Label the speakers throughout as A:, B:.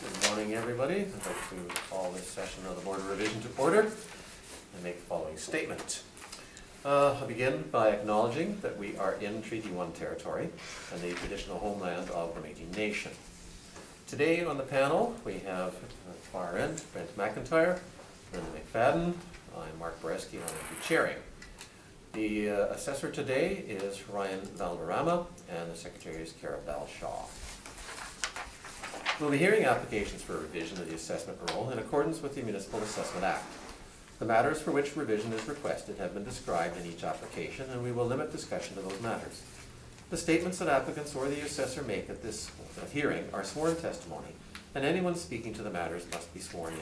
A: Good morning, everybody. I'd like to call this session of the Board of Revision to order and make the following statement. I'll begin by acknowledging that we are in Treaty 1 territory and the traditional homeland of the Métis Nation. Today on the panel, we have at the far end, Brent McIntyre, Linda McFadden, I'm Mark Boreski, and I'll be chairing. The assessor today is Ryan Valderrama, and the secretary is Cara Bell-Shaw. We'll be hearing applications for revision of the assessment roll in accordance with the Municipal Assessment Act. The matters for which revision is requested have been described in each application, and we will limit discussion to those matters. The statements that applicants or the assessor make at this hearing are sworn testimony, and anyone speaking to the matters must be sworn in.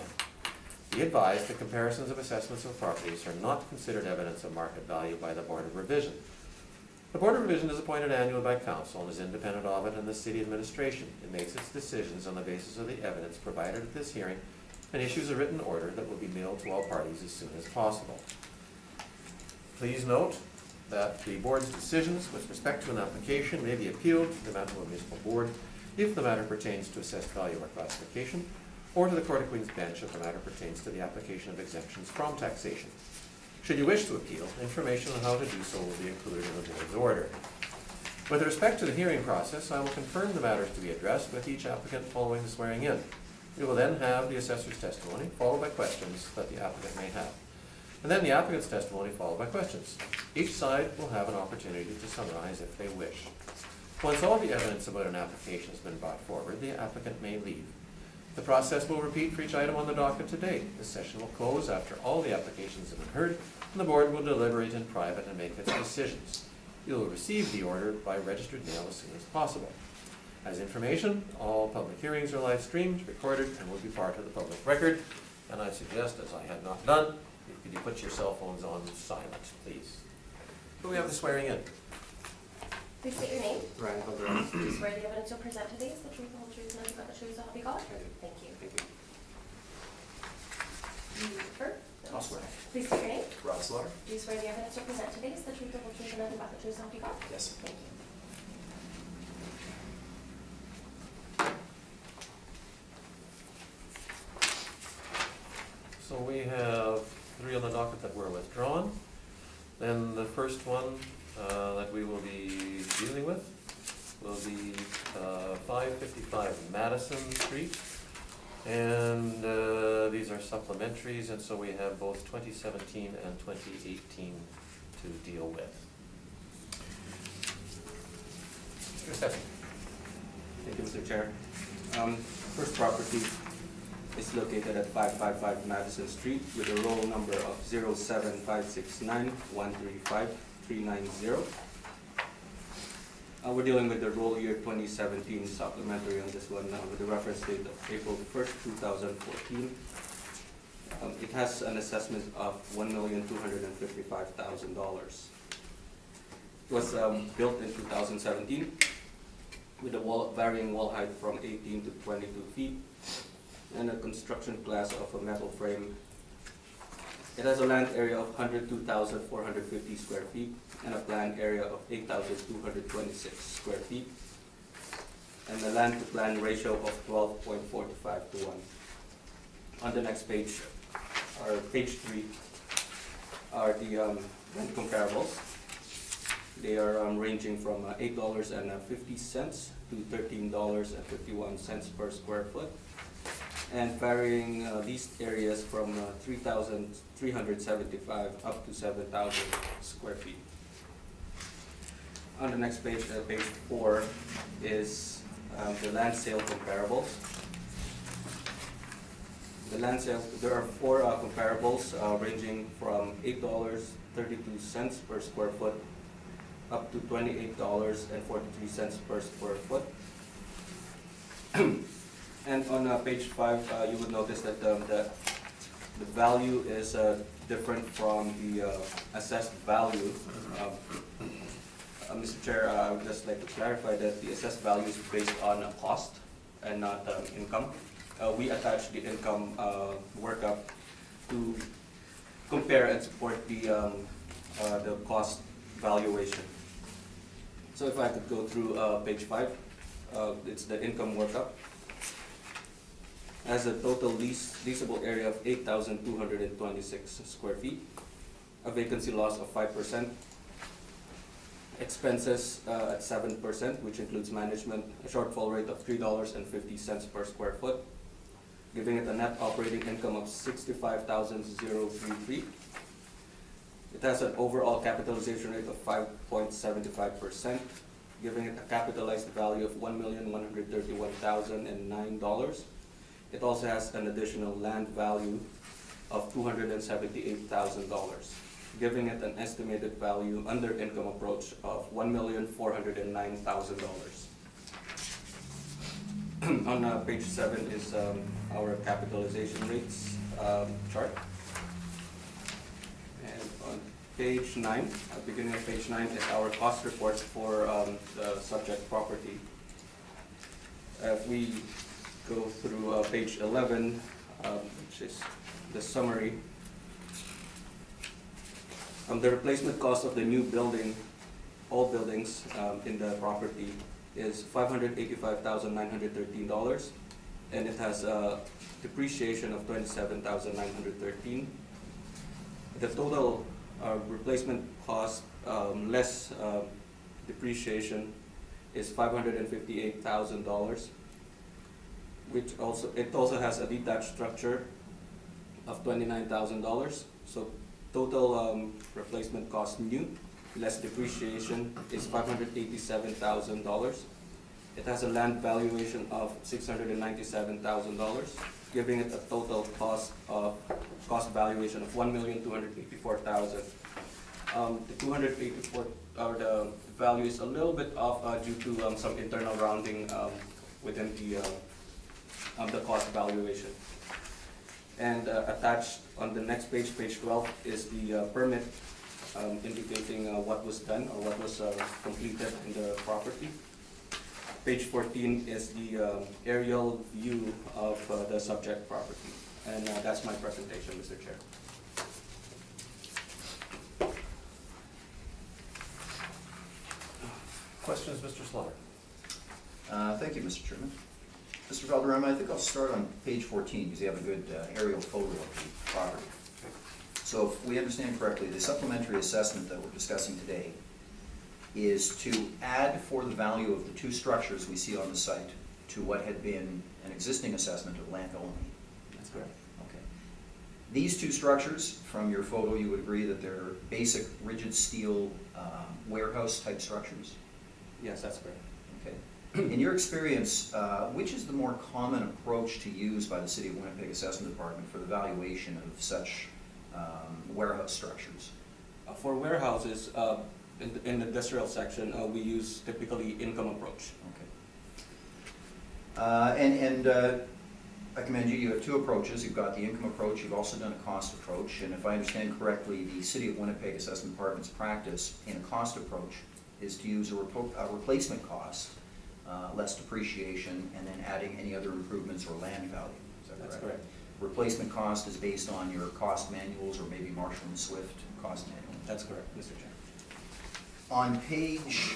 A: Be advised that comparisons of assessments of properties are not considered evidence of market value by the Board of Revision. The Board of Revision is appointed annually by Council and is independent of it and the City Administration. It makes its decisions on the basis of the evidence provided at this hearing and issues a written order that will be mailed to all parties as soon as possible. Please note that the Board's decisions with respect to an application may be appealed to the Manitoba Municipal Board if the matter pertains to assessed value or classification, or to the Court of Queen's Bench if the matter pertains to the application of exemptions from taxation. Should you wish to appeal, information on how to do so will be included in the Board's order. With respect to the hearing process, I will confirm the matters to be addressed with each applicant following the swearing in. We will then have the assessor's testimony, followed by questions that the applicant may have. And then the applicant's testimony, followed by questions. Each side will have an opportunity to summarize if they wish. Once all the evidence about an application has been brought forward, the applicant may leave. The process will repeat for each item on the docket today. This session will close after all the applications have been heard, and the Board will deliberate in private and make its decisions. You will receive the order by registered mail as soon as possible. As information, all public hearings are live streamed, recorded, and will be part of the public record. And I suggest, as I have not done, could you put your cell phones on silent, please? So we have the swearing in.
B: Please state your name.
C: Ryan Valderrama.
B: Do you swear the evidence you'll present today is the truth, the whole truth, and nothing but the truth, so help you God? Thank you.
C: Thank you.
B: Do you prefer?
C: I'll swear.
B: Please state your name.
C: Rod Slaughter.
B: Do you swear the evidence you'll present today is the truth, the whole truth, and nothing but the truth, so help you God?
C: Yes.
B: Thank you.
A: So we have 3 on the docket that were withdrawn. Then the first one that we will be dealing with will be 555 Madison Street. And these are supplementaries, and so we have both 2017 and 2018 to deal with. Mr. Stephen.
C: Thank you, Mr. Chair. First property is located at 555 Madison Street with a roll number of 07569135390. We're dealing with the roll year 2017 supplementary on this one with the reference date of April 1st, 2014. It has an assessment of $1,255,000. It was built in 2017 with a varying wall height from 18 to 22 feet and a construction class of a metal frame. It has a land area of 102,450 square feet and a planned area of 8,226 square feet, and a land to plan ratio of 12.45 to 1. On the next page, or page 3, are the rent comparables. They are ranging from $8.50 to $13.51 per square foot, and varying leased areas from 3,375 up to 7,000 square feet. On the next page, page 4, is the land sale comparables. The land sales, there are 4 comparables ranging from $8.32 per square foot up to $28.43 per square foot. And on page 5, you would notice that the value is different from the assessed value. Mr. Chair, I would just like to clarify that the assessed value is based on a cost and not income. We attach the income workup to compare and support the cost valuation. So if I could go through page 5, it's the income workup. has a total leasable area of 8,226 square feet, a vacancy loss of 5%, expenses at 7%, which includes management, a shortfall rate of $3.50 per square foot, giving it a net operating income of $65,033. It has an overall capitalization rate of 5.75%, giving it a capitalized value of $1,131,009. It also has an additional land value of $278,000, giving it an estimated value under income approach of $1,409,000. On page 7 is our capitalization rates chart. And on page 9, beginning of page 9, is our cost report for the subject property. If we go through page 11, which is the summary, the replacement cost of the new building, all buildings in the property, is $585,913, and it has a depreciation of $27,913. The total replacement cost less depreciation is $558,000, which also has a detached structure of $29,000. So total replacement cost new less depreciation is $587,000. It has a land valuation of $697,000, giving it a total cost valuation of $1,284,000. The 284, the value is a little bit off due to some internal rounding within the cost valuation. And attached on the next page, page 12, is the permit indicating what was done or what was completed in the property. Page 14 is the aerial view of the subject property. And that's my presentation, Mr. Chair.
A: Questions, Mr. Slaughter?
D: Thank you, Mr. Chairman. Mr. Valderrama, I think I'll start on page 14 because you have a good aerial photo of the property. So if we understand correctly, the supplementary assessment that we're discussing today is to add for the value of the two structures we see on the site to what had been an existing assessment of land only.
C: That's correct.
D: Okay. These two structures, from your photo, you would agree that they're basic rigid steel warehouse type structures?
C: Yes, that's correct.
D: Okay. In your experience, which is the more common approach to use by the City of Winnipeg Assessment Department for the valuation of such warehouse structures?
C: For warehouses, in the industrial section, we use typically income approach.
D: Okay. I commend you. You have two approaches. You've got the income approach. You've also done a cost approach. And if I understand correctly, the City of Winnipeg Assessment Department's practice in a cost approach is to use a replacement cost, less depreciation, and then adding any other improvements or land value. Is that correct?
C: That's correct.
D: Replacement cost is based on your cost manuals or maybe Marshall and Swift cost manual.
C: That's correct, Mr. Chair.
D: On page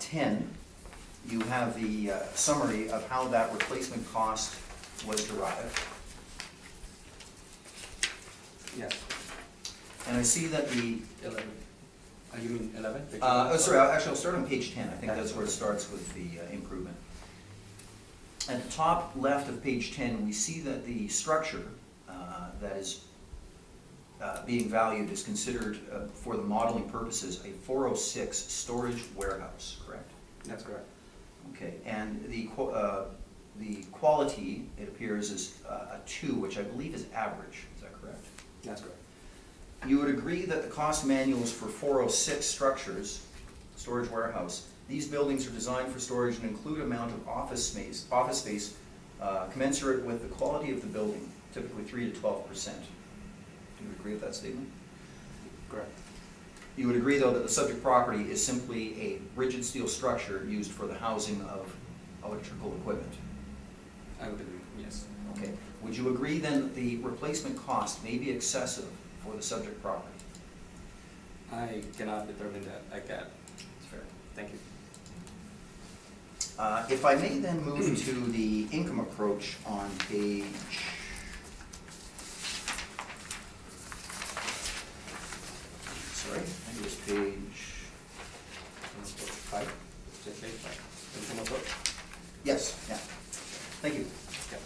D: 10, you have the summary of how that replacement cost was derived.
C: Yes.
D: And I see that the...
C: 11. You mean 11?
D: Sorry, actually I'll start on page 10. I think that's where it starts with the improvement. At the top left of page 10, we see that the structure that is being valued is considered, for the modeling purposes, a 406 storage warehouse, correct?
C: That's correct.
D: Okay, and the quality, it appears, is a 2, which I believe is average. Is that correct?
C: That's correct.
D: You would agree that the cost manuals for 406 structures, storage warehouse, these buildings are designed for storage and include amount of office space commensurate with the quality of the building, typically 3 to 12%. Do you agree with that statement?
C: Correct.
D: You would agree, though, that the subject property is simply a rigid steel structure used for the housing of electrical equipment?
C: I would agree, yes.
D: Okay. Would you agree, then, that the replacement cost may be excessive for the subject property?
C: I cannot determine that. I can't.
D: That's fair.
C: Thank you.
D: If I may then move to the income approach on page, sorry, I think it was page,
C: Five, just page five. Income approach?
D: yes, yeah, thank you.
C: Yeah.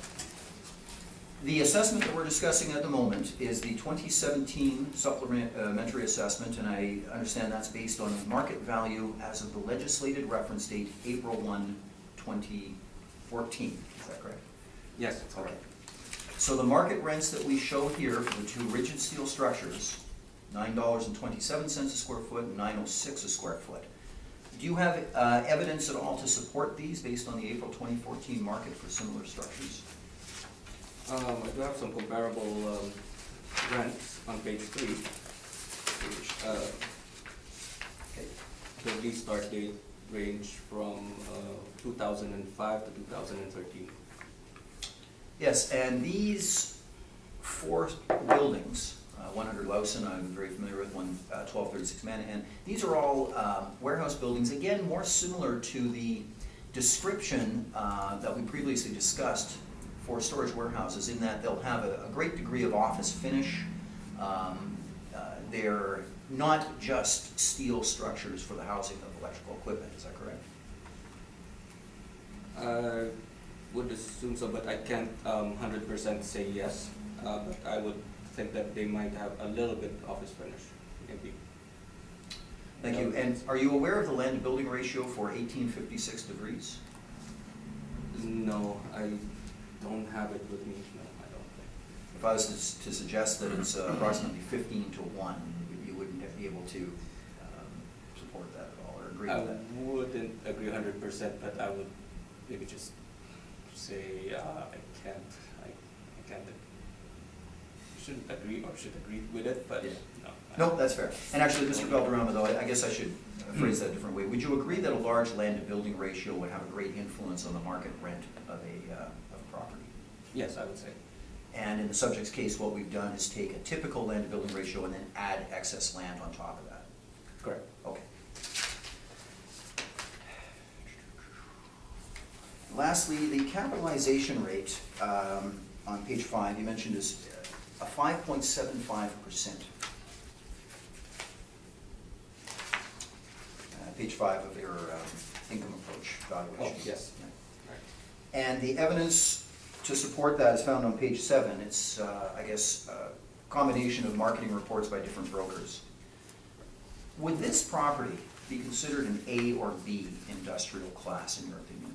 D: The assessment that we're discussing at the moment is the 2017 supplementary assessment, and I understand that's based on market value as of the legislated reference date, April 1, 2014. Is that correct?
C: Yes, it's
D: Okay.
C: correct.
D: So the market rents that we show here for the two rigid steel structures, $9.27 a square foot and $9.06 a square foot. Do you have evidence at all to support these based on the April 2014 market for similar structures?
C: I do have some comparable rents on page 3, which the lease start date range from 2005 to 2013.
D: Yes, and these four buildings, 100 Lowson, I'm very familiar with, 1236 Manahan, these are all warehouse buildings, again, more similar to the description that we previously discussed for storage warehouses, in that they'll have a great degree of office finish. They're not just steel structures for the housing of electrical equipment, is that correct?
C: I would assume so, but I can't 100% say yes. But I would think that they might have a little bit office finish, maybe.
D: Thank you. And are you aware of the land to building ratio for 1856 degrees?
C: No, I don't have it with me. No, I don't think.
D: If I was to suggest that it's approximately 15 to 1, you wouldn't be able to support that at all, or agree
C: I
D: with that?
C: wouldn't agree 100%, but I would maybe just say I can't. I can't. Shouldn't agree or should agree with it, but
D: Yeah.
C: no.
D: No, that's fair. And actually, Mr. Valderrama, though, I guess I should phrase that a different way. Would you agree that a large land to building ratio would have a great influence on the market rent of a property?
C: Yes, I would say.
D: And in the subject's case, what we've done is take a typical land to building ratio and then add excess land on top of that.
C: Correct.
D: Okay. Lastly, the capitalization rate on page 5, you mentioned is a 5.75%. Page 5 of your income approach valuation.
C: Oh, yes.
D: And the evidence to support that is found on page 7. It's, I guess, a combination of marketing reports by different brokers. Would this property be considered an A or B industrial class, in your opinion?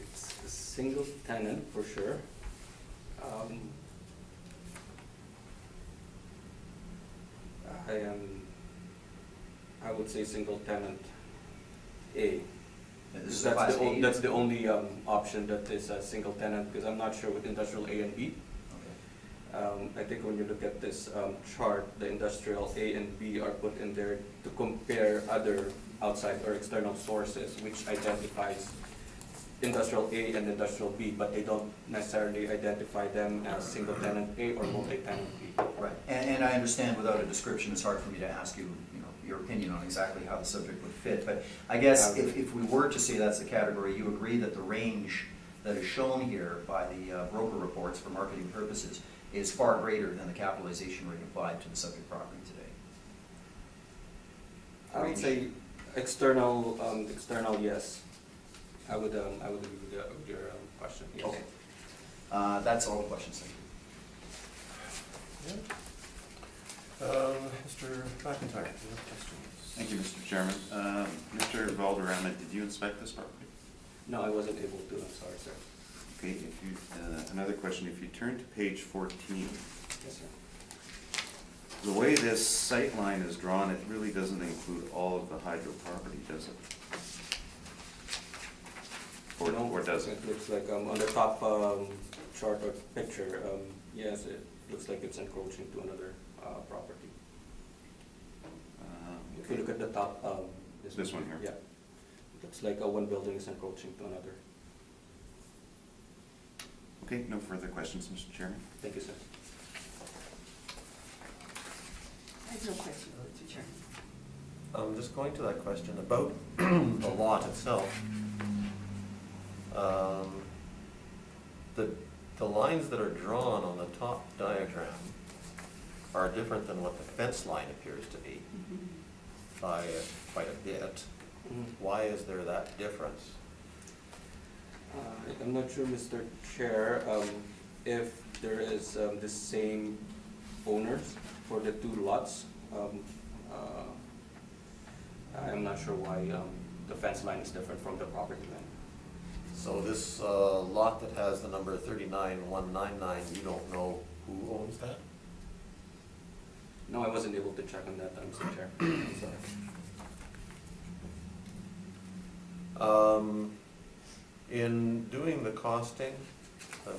C: It's a single tenant for sure. I would say single tenant A.
D: This is a class A?
C: That's the only option that is a single tenant, because I'm not sure with industrial A and B.
D: Okay.
C: I think when you look at this chart, the industrial A and B are put in there to compare other outside or external sources, which identifies industrial A and industrial B, but they don't necessarily identify them as single tenant A or multi-tenant B.
D: Right, and I understand without a description, it's hard for me to ask you, your opinion on exactly how the subject would fit, but I guess if we were to say that's the category, you agree that the range that is shown here by the broker reports for marketing purposes is far greater than the capitalization rate applied to the subject property today?
C: I would say external, yes. I would agree with your question, yes.
D: Okay. That's all the questions, thank you.
A: Mr. McIntyre, do you have questions?
E: Thank you, Mr. Chairman. Mr. Valderrama, did you inspect this property?
C: No, I wasn't able to, I'm sorry, sir.
E: Okay, if you, another question, if you turn to page 14,
C: Yes, sir.
E: the way this sight line is drawn, it really doesn't include all of the hydro property, does it? Or does it?
C: It looks like on the top chart or picture, yes, it looks like it's encroaching to another property. If you
E: Okay.
C: look at the top,
E: This one here?
C: Yeah. It looks like one building is encroaching to another.
E: Okay, no further questions, Mr. Chairman.
C: Thank you, sir.
F: I have no question, Mr. Chairman.
A: Just going to that question about the lot itself. The lines that are drawn on the top diagram are different than what the fence line appears to be by quite a bit. Why is there that difference?
C: I'm not sure, Mr. Chair, if there is the same owners for the two lots. I'm not sure why the fence line is different from the property line.
A: So this lot that has the number 39199, you don't know who owns that?
C: No, I wasn't able to check on that, Mr. Chair. I'm sorry.
A: In doing the costing,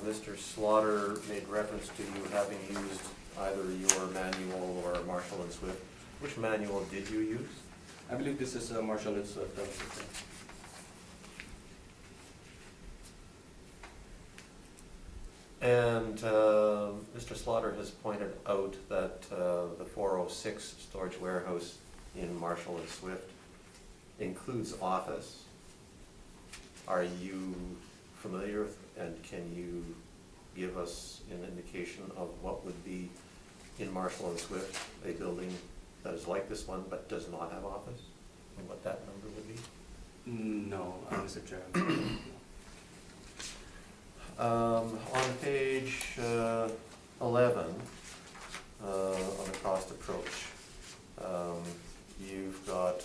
A: Mr. Slaughter made reference to you having used either your manual or Marshall and Swift. Which manual did you use?
C: I believe this is Marshall and Swift, Mr. Chair.
A: And Mr. Slaughter has pointed out that the 406 storage warehouse in Marshall and Swift includes office. Are you familiar with, and can you give us an indication of what would be in Marshall and Swift, a building that is like this one but does not have office, and what that number would be?
C: No, Mr. Chair.
A: On page 11, on the cost approach, you've got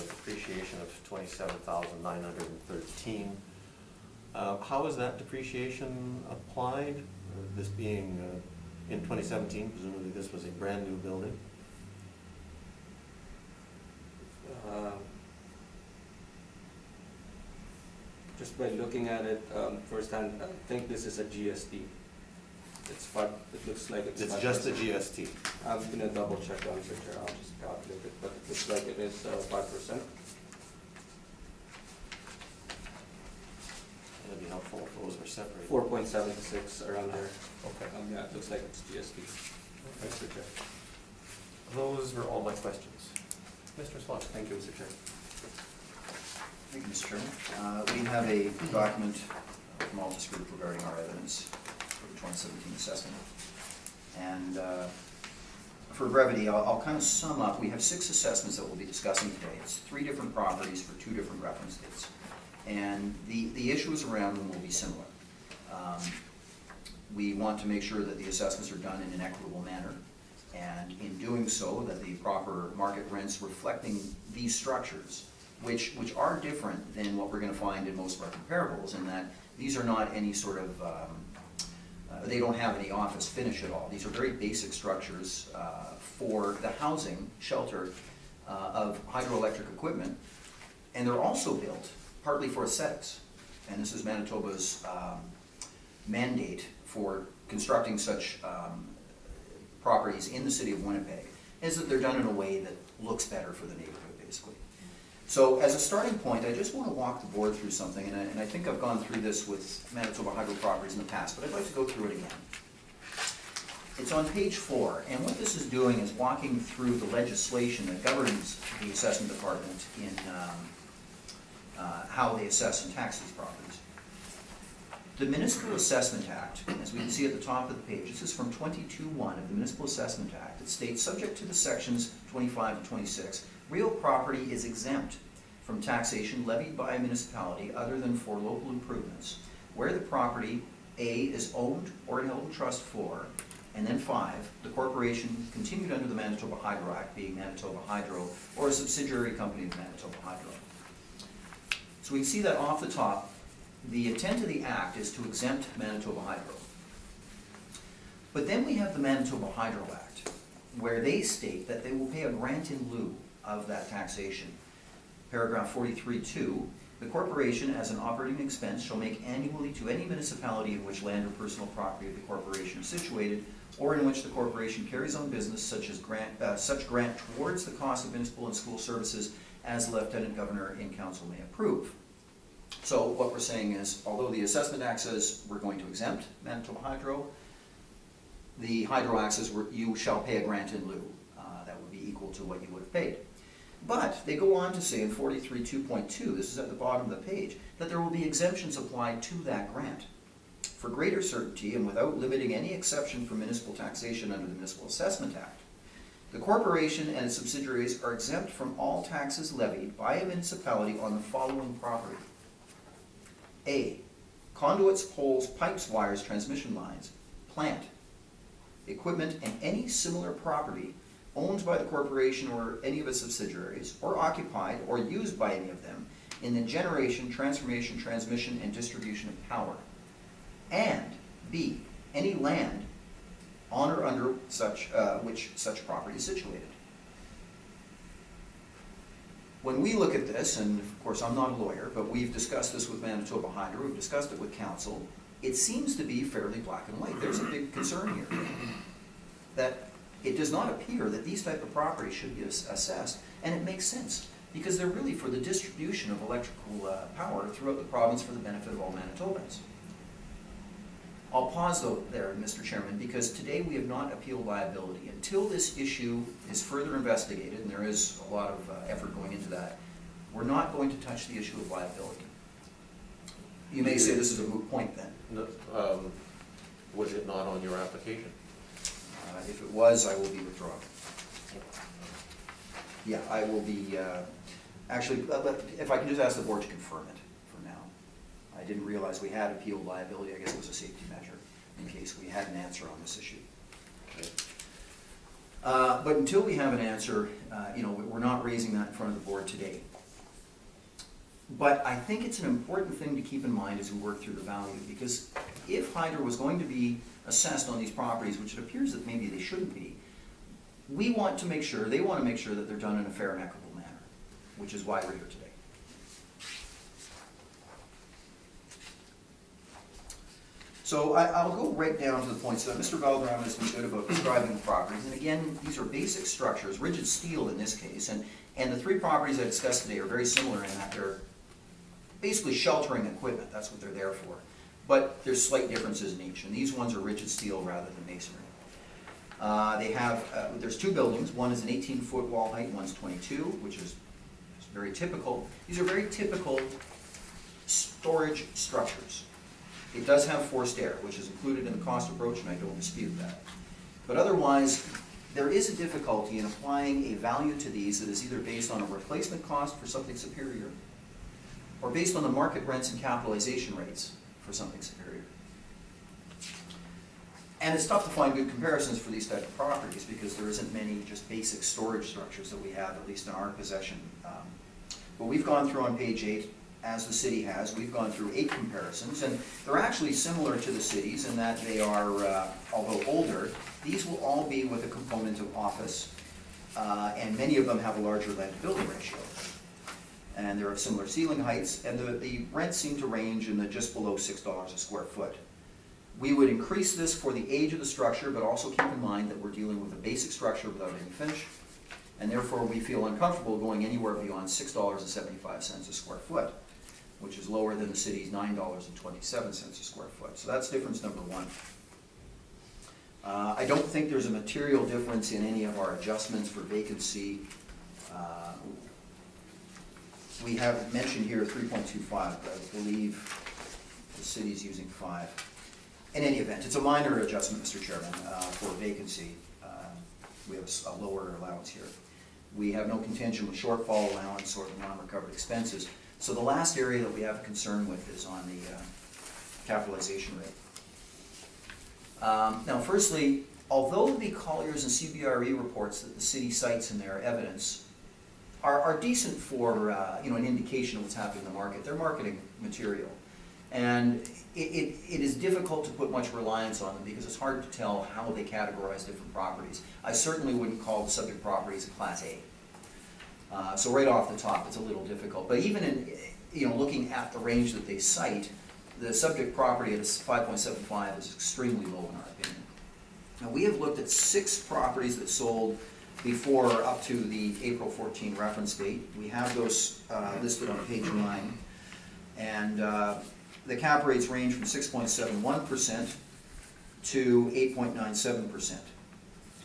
A: depreciation of $27,913. How is that depreciation applied? This being in 2017, presumably this was a brand new building.
C: Just by looking at it firsthand, I think this is a GST. It's 5. It looks like it's.
A: It's
C: 5%.
A: just a GST.
C: I'm gonna double check on Mr. Chair. I'll just calculate it, but it looks like it is 5%.
A: It'd be helpful if those were separated.
C: 4.76 around there.
A: Okay.
C: Yeah, it looks like it's GST. Mr. Chair.
A: Those were all my questions. Mr. Slaughter.
C: Thank you, Mr. Chair.
D: Thank you, Mr. Chairman. We have a document from Altus Group regarding our evidence for the 2017 assessment. And for brevity, I'll kind of sum up. We have 6 assessments that we'll be discussing today. It's 3 different properties for 2 different reference dates. And the issues around them will be similar. We want to make sure that the assessments are done in an equitable manner, and in doing so, that the proper market rents reflecting these structures, which are different than what we're going to find in most of our comparables, in that these are not any sort of, they don't have any office finish at all. These are very basic structures for the housing, shelter of hydroelectric equipment, and they're also built partly for aesthetics. And this is Manitoba's mandate for constructing such properties in the city of Winnipeg, is that they're done in a way that looks better for the neighborhood, basically. So as a starting point, I just want to walk the board through something, and I think I've gone through this with Manitoba Hydro properties in the past, but I'd like to go through it again. It's on page 4, and what this is doing is walking through the legislation that governs the assessment department in how they assess and tax these properties. The Municipal Assessment Act, as we can see at the top of the page, this is from 22.1 of the Municipal Assessment Act. It states, subject to the sections 25 to 26, real property is exempt from taxation levied by a municipality other than for local improvements, where the property, A, is owned or held in trust for, and then 5, the corporation continued under the Manitoba Hydro Act, being Manitoba Hydro, or a subsidiary company of Manitoba Hydro. So we can see that off the top, the intent of the Act is to exempt Manitoba Hydro. But then we have the Manitoba Hydro Act, where they state that they will pay a grant in lieu of that taxation. Paragraph 43.2, the corporation as an operating expense shall make annually to any municipality in which land or personal property of the corporation is situated, or in which the corporation carries on business such grant towards the cost of municipal and school services as the Lieutenant Governor in Council may approve. So what we're saying is, although the Assessment Act says we're going to exempt Manitoba Hydro, the Hydro Act says you shall pay a grant in lieu. That would be equal to what you would have paid. But they go on to say in 43.2.2, this is at the bottom of the page, that there will be exemptions applied to that grant. For greater certainty and without limiting any exception for municipal taxation under the Municipal Assessment Act, the corporation and its subsidiaries are exempt from all taxes levied by a municipality on the following property. A. Conduits, poles, pipes, wires, transmission lines, plant, equipment, and any similar property owned by the corporation or any of its subsidiaries, or occupied or used by any of them in the generation, transformation, transmission, and distribution of power. And B. Any land on or under such which such property is situated. When we look at this, and of course I'm not a lawyer, but we've discussed this with Manitoba Hydro, we've discussed it with council, it seems to be fairly black and white. There's a big concern here that it does not appear that these type of properties should be assessed, and it makes sense because they're really for the distribution of electrical power throughout the province for the benefit of all Manitobans. I'll pause though there, Mr. Chairman, because today we have not appealed liability. Until this issue is further investigated, and there is a lot of effort going into that, we're not going to touch the issue of liability. You may say this is a moot point then.
A: No, was it not on your application?
D: If it was, I will be withdrawn. Yeah, I will be, actually, but if I can just ask the board to confirm it for now. I didn't realize we had appealed liability. I guess it was a safety measure in case we had an answer on this issue.
A: Okay.
D: But until we have an answer, we're not raising that in front of the board today. But I think it's an important thing to keep in mind as we work through the value, because if Hydro was going to be assessed on these properties, which it appears that maybe they shouldn't be, they want to make sure that they're done in a fair and equitable manner, which is why we're here today. So I'll go right down to the points. So Mr. Boardroom has been good about describing the properties, and again, these are basic structures, rigid steel in this case, and the three properties I discussed today are very similar in that they're basically sheltering equipment. That's what they're there for. But there's slight differences in each, and these ones are rigid steel rather than masonry. There's two buildings. One is an 18-foot wall height, one's 22, which is very typical. These are very typical storage structures. It does have forced air, which is included in the cost approach, and I don't dispute that. But otherwise, there is a difficulty in applying a value to these that is either based on a replacement cost for something superior, or based on the market rents and capitalization rates for something superior. And it's tough to find good comparisons for these type of properties because there isn't many just basic storage structures that we have, at least in our possession. But we've gone through on page 8, as the city has, we've gone through 8 comparisons, and they're actually similar to the cities in that they are, although older, these will all be with a component of office, and many of them have a larger land-to-building ratio. And they're of similar ceiling heights, and the rents seem to range in the just below $6 a square foot. We would increase this for the age of the structure, but also keep in mind that we're dealing with a basic structure without any finish, and therefore we feel uncomfortable going anywhere beyond $6.75 a square foot, which is lower than the city's $9.27 a square foot. So that's difference number one. I don't think there's a material difference in any of our adjustments for vacancy. We have mentioned here 3.25, but I believe the city's using 5. In any event, it's a minor adjustment, Mr. Chairman, for vacancy. We have a lower allowance here. We have no contention with shortfall allowance or the non-recovered expenses. So the last area that we have a concern with is on the capitalization rate. Now, firstly, although the Colliers and CBRE reports that the city cites in their evidence are decent for an indication of what's happening in the market, they're marketing material. And it is difficult to put much reliance on them because it's hard to tell how they categorize different properties. I certainly wouldn't call the subject properties a Class A. So right off the top, it's a little difficult. But even in looking at the range that they cite, the subject property at 5.75 is extremely low in our opinion. Now we have looked at 6 properties that sold before up to the April 14 reference date. We have those listed on page 9. And the cap rates range from 6.71% to 8.97%.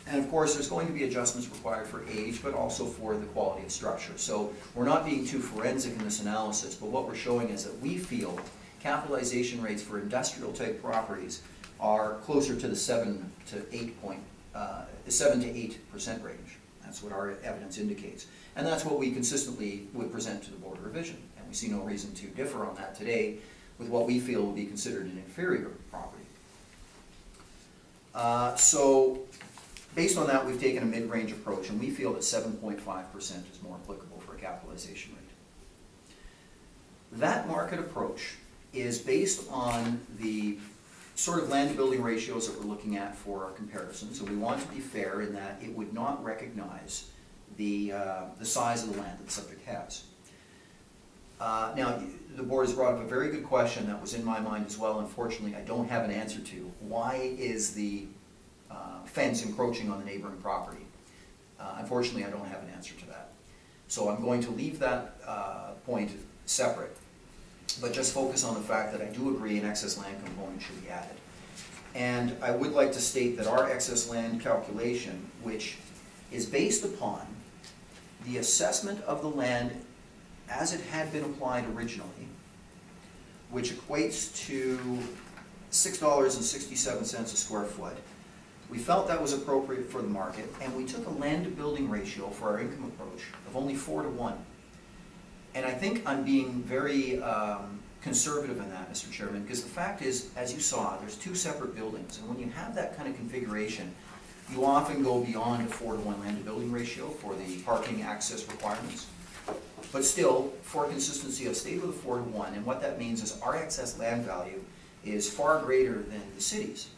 D: And of course, there's going to be adjustments required for age, but also for the quality of structure. So we're not being too forensic in this analysis, but what we're showing is that we feel capitalization rates for industrial type properties are closer to the 7 to 8% range. That's what our evidence indicates. And that's what we consistently would present to the Board of Revision. And we see no reason to differ on that today with what we feel will be considered an inferior property. So based on that, we've taken a mid-range approach, and we feel that 7.5% is more applicable for a capitalization rate. That market approach is based on the sort of land-to-building ratios that we're looking at for our comparisons, and we want to be fair in that it would not recognize the size of the land that the subject has. Now, the board has brought up a very good question that was in my mind as well. Unfortunately, I don't have an answer to. Why is the fence encroaching on the neighboring property? Unfortunately, I don't have an answer to that. So I'm going to leave that point separate, but just focus on the fact that I do agree an excess land component should be added. And I would like to state that our excess land calculation, which is based upon the assessment of the land as it had been applied originally, which equates to $6.67 a square foot. We felt that was appropriate for the market, and we took a land-to-building ratio for our income approach of only 4 to 1. And I think I'm being very conservative in that, Mr. Chairman, because the fact is, as you saw, there's 2 separate buildings, and when you have that kind of configuration, you often go beyond a 4 to 1 land-to-building ratio for the parking access requirements. But still, for consistency, I've stayed with a 4 to 1, and what that means is our excess land value is far greater than the city's.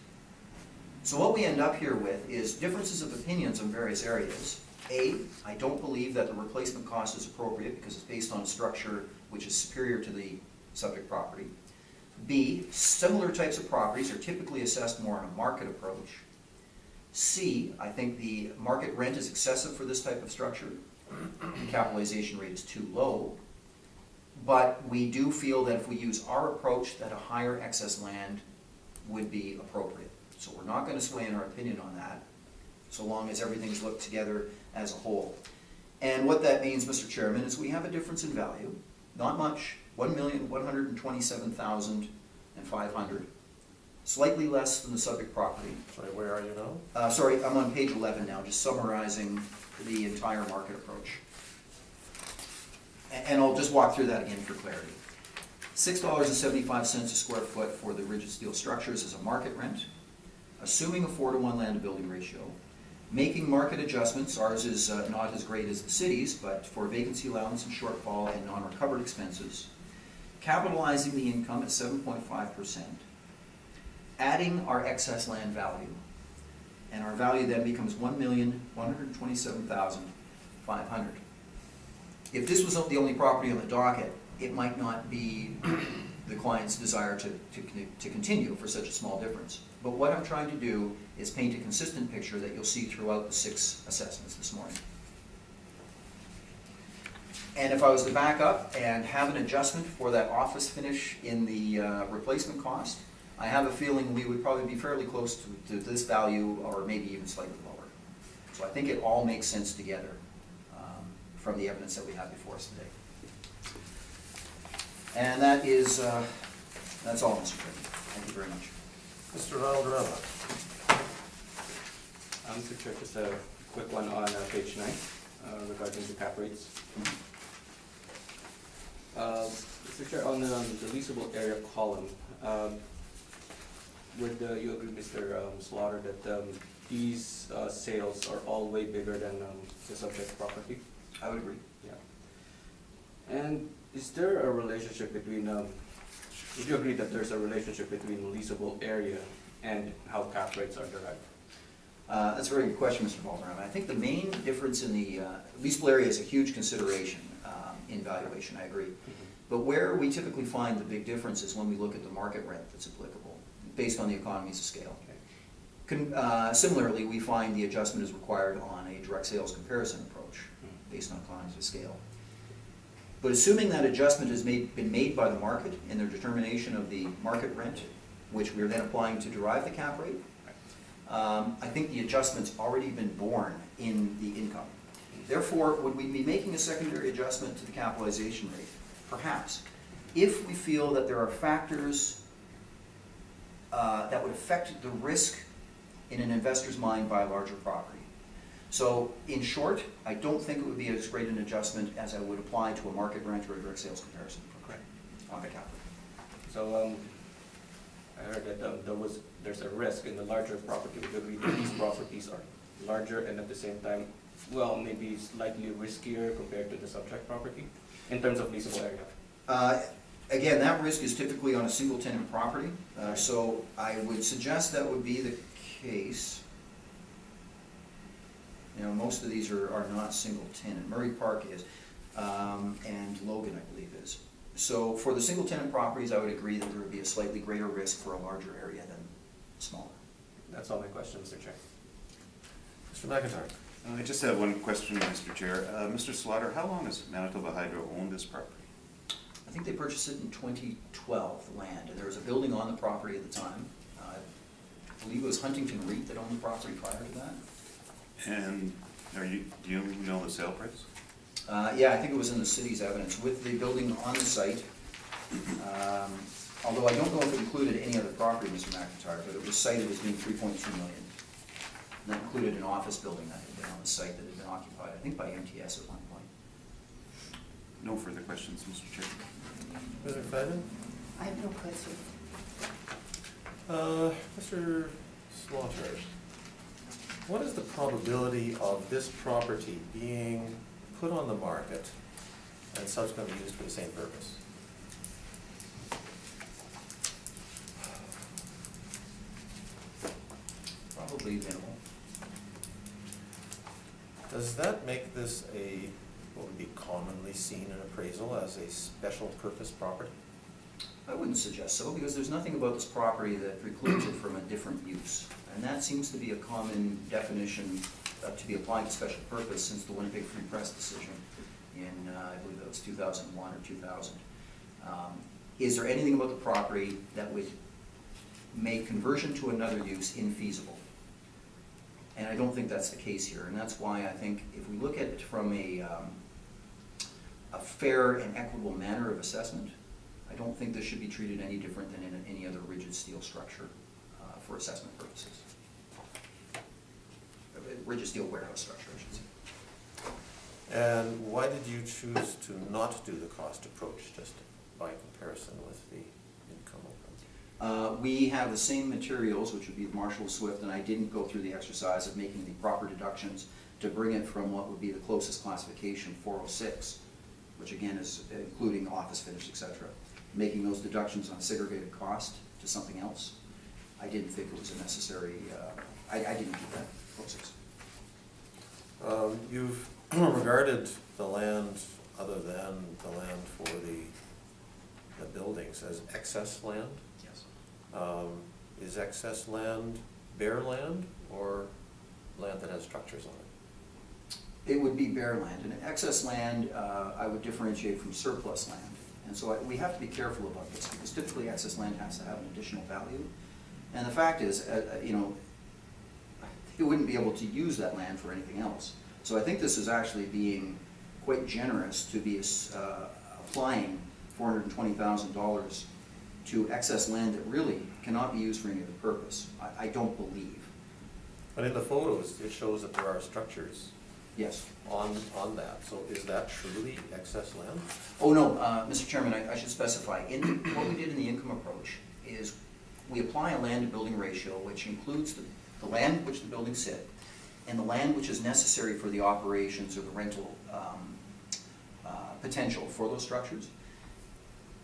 D: So what we end up here with is differences of opinions on various areas. A, I don't believe that the replacement cost is appropriate because it's based on a structure which is superior to the subject property. B, similar types of properties are typically assessed more on a market approach. C, I think the market rent is excessive for this type of structure. The capitalization rate is too low. But we do feel that if we use our approach, that a higher excess land would be appropriate. So we're not going to sway in our opinion on that, so long as everything's looked together as a whole. And what that means, Mr. Chairman, is we have a difference in value, not much, $1,127,500, slightly less than the subject property.
A: Sorry, where are you now?
D: Sorry, I'm on page 11 now, just summarizing the entire market approach. And I'll just walk through that again for clarity. $6.75 a square foot for the rigid steel structures is a market rent, assuming a 4 to 1 land-to-building ratio, making market adjustments. Ours is not as great as the city's, but for vacancy allowance and shortfall and non-recovered expenses, capitalizing the income at 7.5%, adding our excess land value, and our value then becomes $1,127,500. If this was the only property on the docket, it might not be the client's desire to continue for such a small difference. But what I'm trying to do is paint a consistent picture that you'll see throughout the 6 assessments this morning. And if I was to back up and have an adjustment for that office finish in the replacement cost, I have a feeling we would probably be fairly close to this value, or maybe even slightly lower. So I think it all makes sense together from the evidence that we have before us today. And that is, that's all, Mr. Chairman. Thank you very much.
A: Mr. Valderrama.
C: Mr. Chair, just a quick one on page 9 regarding the cap rates. Mr. Chair, on the leasable area column, would you agree, Mr. Slaughter, that these sales are all way bigger than the subject property?
D: I would agree.
C: Yeah. And is there a relationship between, would you agree that there's a relationship between leasable area and how cap rates are derived?
D: That's a very good question, Mr. Valderrama. I think the main difference in the leasable area is a huge consideration in valuation, I agree. But where we typically find the big difference is when we look at the market rent that's applicable, based on the economies of scale. Similarly, we find the adjustment is required on a direct sales comparison approach, based on economies of scale. But assuming that adjustment has been made by the market in their determination of the market rent, which we're then applying to derive the cap rate, I think the adjustment's already been borne in the income. Therefore, would we be making a secondary adjustment to the capitalization rate? Perhaps. If we feel that there are factors that would affect the risk in an investor's mind by a larger property. So, in short, I don't think it would be as great an adjustment as I would apply to a market rent or a direct sales comparison on the capital.
C: So, I heard that there's a risk in the larger property because these properties are larger and at the same time, well, maybe slightly riskier compared to the subject property in terms of leasable area.
D: Again, that risk is typically on a single tenant property, so I would suggest that would be the case. You know, most of these are not single tenant. Murray Park is, and Logan, I believe, is. So for the single tenant properties, I would agree that there would be a slightly greater risk for a larger area than smaller.
C: That's all my questions, Mr. Chair.
A: Mr. McIntyre?
E: I just have one question, Mr. Chair. Mr. Slaughter, how long has Manitoba Hydro owned this property?
D: I think they purchased it in 2012, the land, and there was a building on the property at the time. I believe it was Huntington Reed that owned the property prior to that.
E: And do you know the sale price?
D: Yeah, I think it was in the city's evidence with the building on the site. Although I don't know if it included any other property, Mr. McIntyre, but it was cited as being 3.2 million. And that included an office building that had been on the site that had been occupied, I think by MTS at one point.
E: No further questions, Mr. Chair.
A: Mr. McFadden?
F: I have no questions.
A: Mr. Slaughter, what is the probability of this property being put on the market and subsequently used for the same purpose?
D: Probably minimal.
A: Does that make this what would be commonly seen in appraisal as a special purpose property?
D: I wouldn't suggest so, because there's nothing about this property that precludes it from a different use. And that seems to be a common definition to be applied to special purpose since the Winnipeg Free Press decision in, I believe that was 2001 or 2000. Is there anything about the property that would make conversion to another use infeasible? And I don't think that's the case here, and that's why I think if we look at it from a fair and equitable manner of assessment, I don't think this should be treated any different than in any other rigid steel structure for assessment purposes. Rigid steel warehouse structure, I should say.
A: And why did you choose to not do the cost approach, just by comparison with the income open?
D: We have the same materials, which would be the Marshall Swift, and I didn't go through the exercise of making the proper deductions to bring it from what would be the closest classification, 406, which again is including office finish, etc. Making those deductions on segregated cost to something else. I didn't think it was a necessary, I didn't do that, 406.
A: You've regarded the land, other than the land for the buildings, as excess land?
D: Yes.
A: Is excess land bare land or land that has structures on it?
D: It would be bare land, and excess land I would differentiate from surplus land. And so we have to be careful about this, because typically excess land has to have an additional value. And the fact is, you wouldn't be able to use that land for anything else. So I think this is actually being quite generous to be applying $420,000 to excess land that really cannot be used for any other purpose. I don't believe.
A: But in the photos, it shows that there are structures
D: Yes.
A: on that. So is that truly excess land?
D: Oh, no, Mr. Chairman, I should specify. What we did in the income approach is we apply a land to building ratio, which includes the land which the buildings sit and the land which is necessary for the operations or the rental potential for those structures.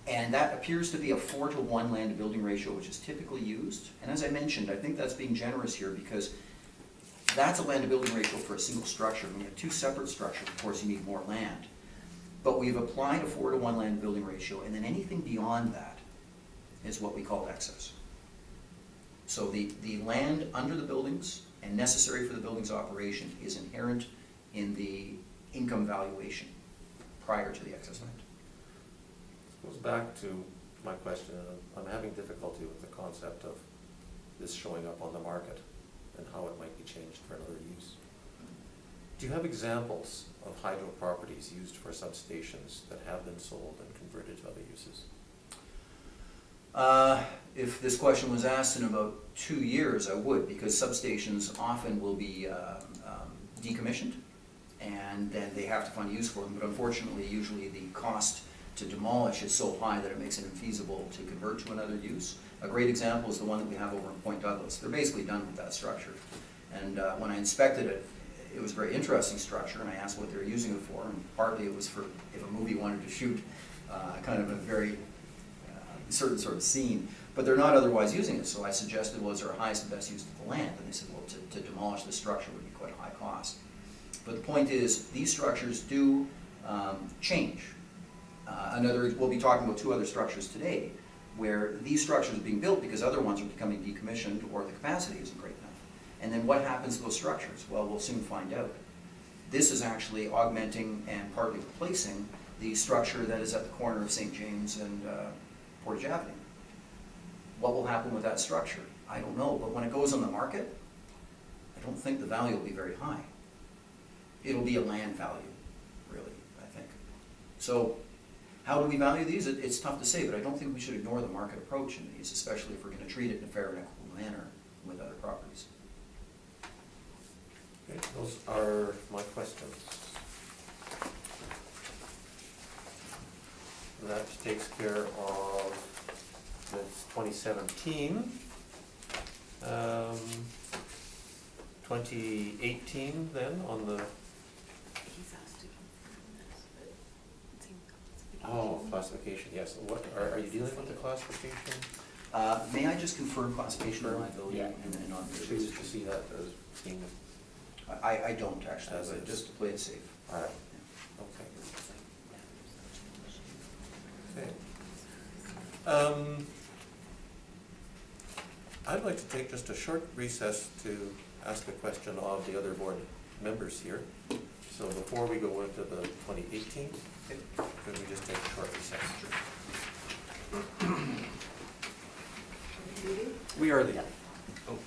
D: And that appears to be a 4-to-1 land to building ratio, which is typically used. And as I mentioned, I think that's being generous here, because that's a land to building ratio for a single structure. When you have two separate structures, of course, you need more land. But we've applied a 4-to-1 land to building ratio, and then anything beyond that is what we call excess. So the land under the buildings and necessary for the building's operation is inherent in the income valuation prior to the excess land.
A: This goes back to my question, and I'm having difficulty with the concept of this showing up on the market. and how it might be changed for another use. Do you have examples of hydro properties used for substations that have been sold and converted to other uses?
D: If this question was asked in about 2 years, I would, because substations often will be decommissioned, and then they have to find a use for them. But unfortunately, usually the cost to demolish is so high that it makes it infeasible to convert to another use. A great example is the one that we have over in Point Douglas. They're basically done with that structure. And when I inspected it, it was a very interesting structure, and I asked what they were using it for, and partly it was for if a movie wanted to shoot kind of a very certain sort of scene, but they're not otherwise using it. So I suggested, well, is there a highest and best use of the land? And they said, well, to demolish the structure would be quite a high cost. But the point is, these structures do change. We'll be talking about 2 other structures today, where these structures are being built because other ones are becoming decommissioned or the capacity isn't great enough. And then what happens to those structures? Well, we'll soon find out. This is actually augmenting and partly replacing the structure that is at the corner of St. James and Portage Avenue. What will happen with that structure? I don't know, but when it goes on the market, I don't think the value will be very high. It'll be a land value, really, I think. So how do we value these? It's tough to say, but I don't think we should ignore the market approach in these, especially if we're going to treat it in a fair and equitable manner with other properties.
A: Okay, those are my questions. That takes care of this 2017. 2018 then on the,
F: He's asked to confirm this, but it seems
A: classification, yes. What, are you dealing with the classification?
D: May I just confirm classification and liability?
A: Yeah.
D: and not
A: Choose to see that as being,
D: I don't actually,
A: As
D: but
A: is.
D: just to play it safe.
A: all right, okay. Okay. I'd like to take just a short recess to ask a question of the other board members here. So before we go into the 2018, could we just take a short recess? We are leaving. Oh.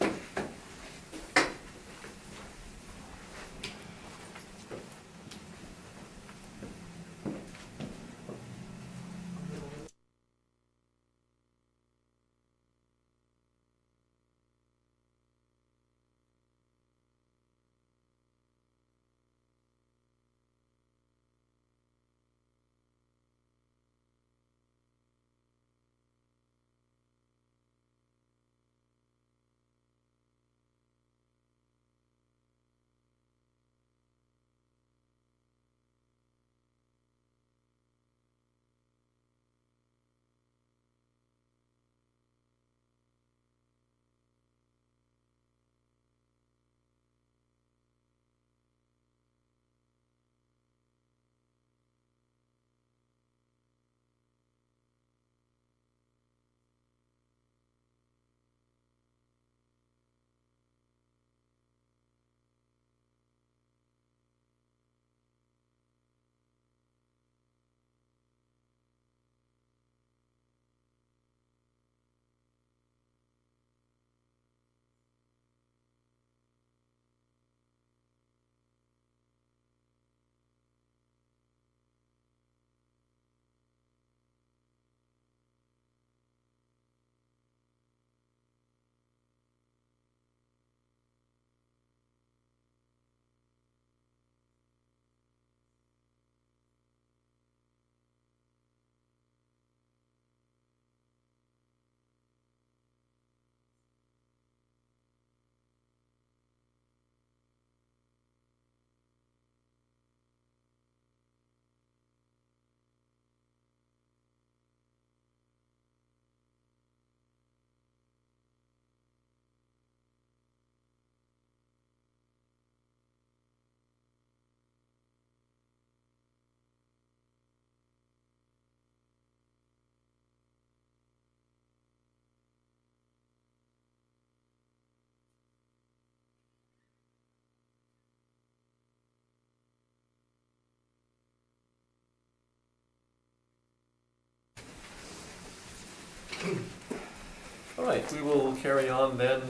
A: All right, we will carry on then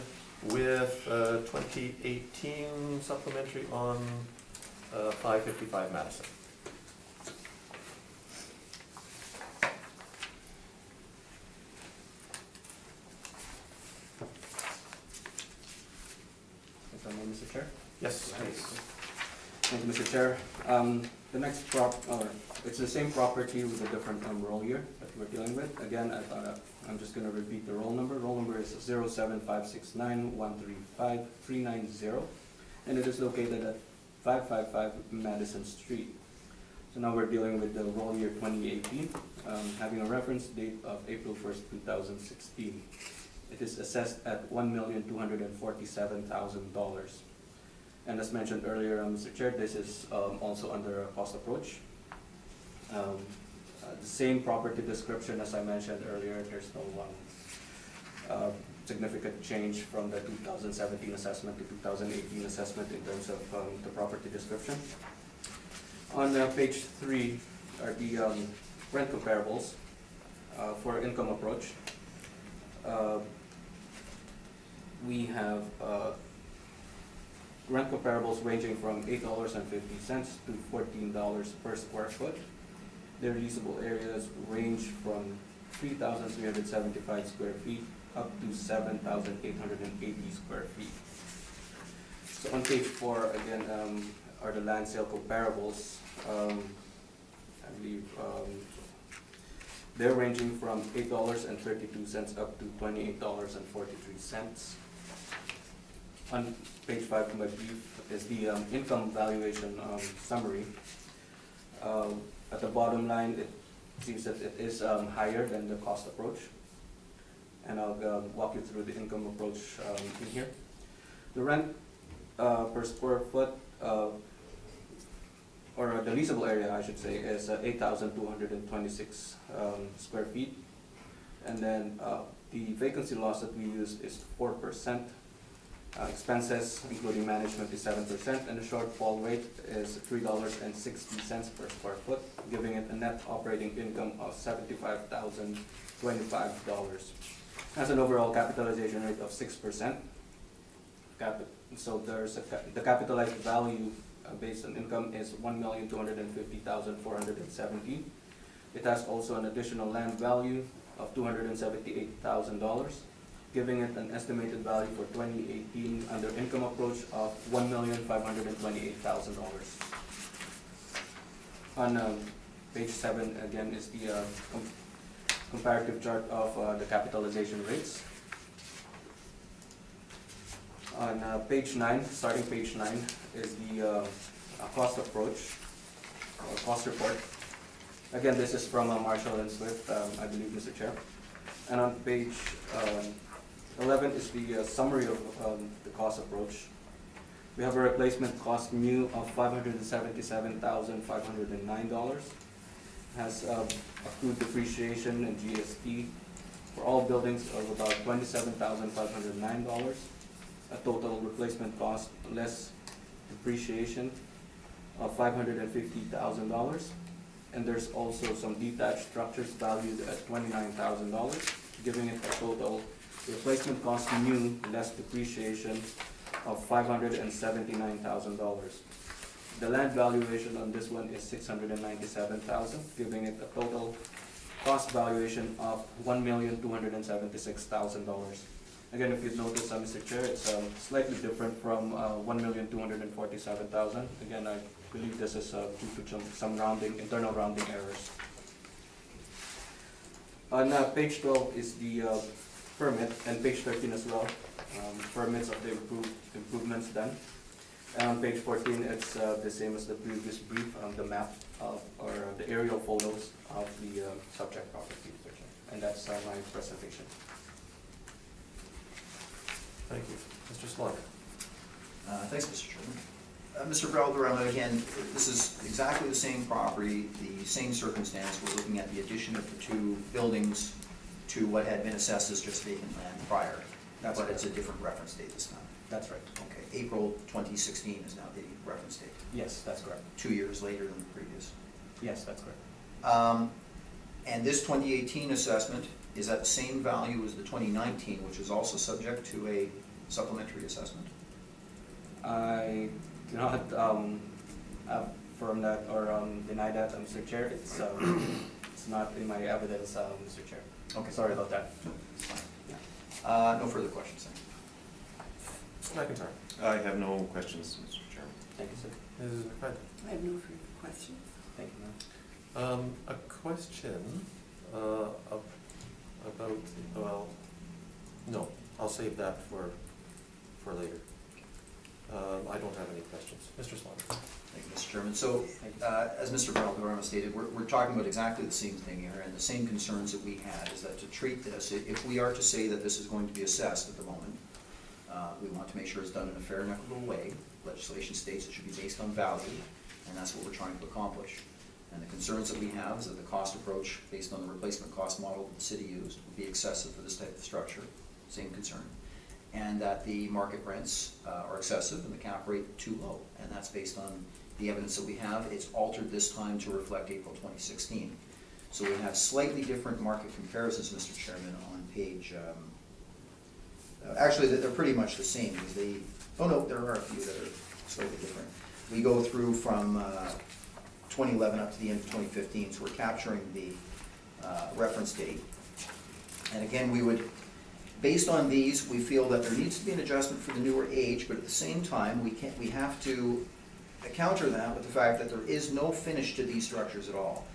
A: with 2018 supplementary on 555 Madison.
C: If I may, Mr. Chair.
A: Yes, please.
C: Thank you, Mr. Chair. The next it's the same property with a different roll year that we're dealing with. Again, I'm just gonna repeat the roll number. Roll number is 07569135390, and it is located at 555 Madison Street. So now we're dealing with the roll year 2018, having a reference date of April 1st, 2016. It is assessed at $1,247,000. And as mentioned earlier, Mr. Chair, this is also under a cost approach. The same property description as I mentioned earlier, there's no significant change from the 2017 assessment to 2018 assessment in terms of the property description. On page 3 are the rent comparables for income approach. We have rent comparables ranging from $8.50 to $14 per square foot. Their leasable areas range from 3,375 square feet up to 7,880 square feet. So on page 4, again, are the land sale comparables. I believe they're ranging from $8.32 up to $28.43. On page 5 of my brief is the income valuation summary. At the bottom line, it seems that it is higher than the cost approach. And I'll walk you through the income approach in here. The rent per square foot, or the leasable area, I should say, is 8,226 square feet. And then the vacancy loss that we use is 4%. Expenses, including management, is 7%, and the shortfall rate is $3.60 per square foot, giving it a net operating income of $75,025. Has an overall capitalization rate of 6%. So there's the capitalized value based on income is $1,250,470. It has also an additional land value of $278,000. Giving it an estimated value for 2018 under income approach of $1,528,000. On page 7, again, is the comparative chart of the capitalization rates. On page 9, starting page 9, is the cost approach, or cost report. Again, this is from Marshall and Swift, I believe, Mr. Chair. And on page 11 is the summary of the cost approach. We have a replacement cost new of $577,509. Has accrued depreciation and GST for all buildings of about $27,509. A total replacement cost less depreciation of $550,000. And there's also some detached structures valued at $29,000, giving it a total replacement cost new less depreciation of $579,000. The land valuation on this one is $697,000, giving it a total cost valuation of $1,276,000. Again, if you notice, Mr. Chair, it's slightly different from $1,247,000. Again, I believe this is due to some rounding, internal rounding errors. On page 12 is the permit, and page 13 as well, permits of the improvements done. And on page 14, it's the same as the previous brief, the map or the aerial photos of the subject property, and that's my presentation.
A: Thank you. Mr. Slaughter.
D: Thanks, Mr. Chairman. Mr. Valderrama, again, this is exactly the same property, the same circumstance. We're looking at the addition of the two buildings to what had been assessed as just vacant land prior.
C: That's
D: but
C: correct.
D: It's a different reference date this time.
C: That's right.
D: Okay, April 2016 is now the reference date.
C: Yes, that's correct.
D: 2 years later than the previous.
C: Yes, that's correct.
D: And this 2018 assessment is at the same value as the 2019, which is also subject to a supplementary assessment?
C: I do not affirm that or deny that, Mr. Chair. It's not in my evidence, Mr. Chair.
D: Okay.
C: Sorry about that.
D: No, it's fine. No further questions, then.
A: Mr. McIntyre.
E: I have no questions, Mr. Chairman.
C: Thank you, sir.
A: Mrs. McFadden.
F: I have no further questions.
C: Thank you, ma'am.
A: A question about, well, no, I'll save that for later. I don't have any questions. Mr. Slaughter.
D: Thank you, Mr. Chairman. So, as Mr. Valderrama stated, we're talking about exactly the same thing here, and the same concerns that we had is that to treat this, if we are to say that this is going to be assessed at the moment, we want to make sure it's done in a fair and equitable way. Legislation states it should be based on value, and that's what we're trying to accomplish. And the concerns that we have is that the cost approach, based on the replacement cost model that the city used, would be excessive for this type of structure, same concern. And that the market rents are excessive and the cap rate too low. And that's based on the evidence that we have. It's altered this time to reflect April 2016. So we have slightly different market comparisons, Mr. Chairman, on page, actually they're pretty much the same because they, oh no, there are a few that are slightly different. We go through from 2011 up to the end of 2015, so we're capturing the reference date. And again, we would, based on these, we feel that there needs to be an adjustment for the newer age, but at the same time, we have to counter that with the fact that there is no finish to these structures at all.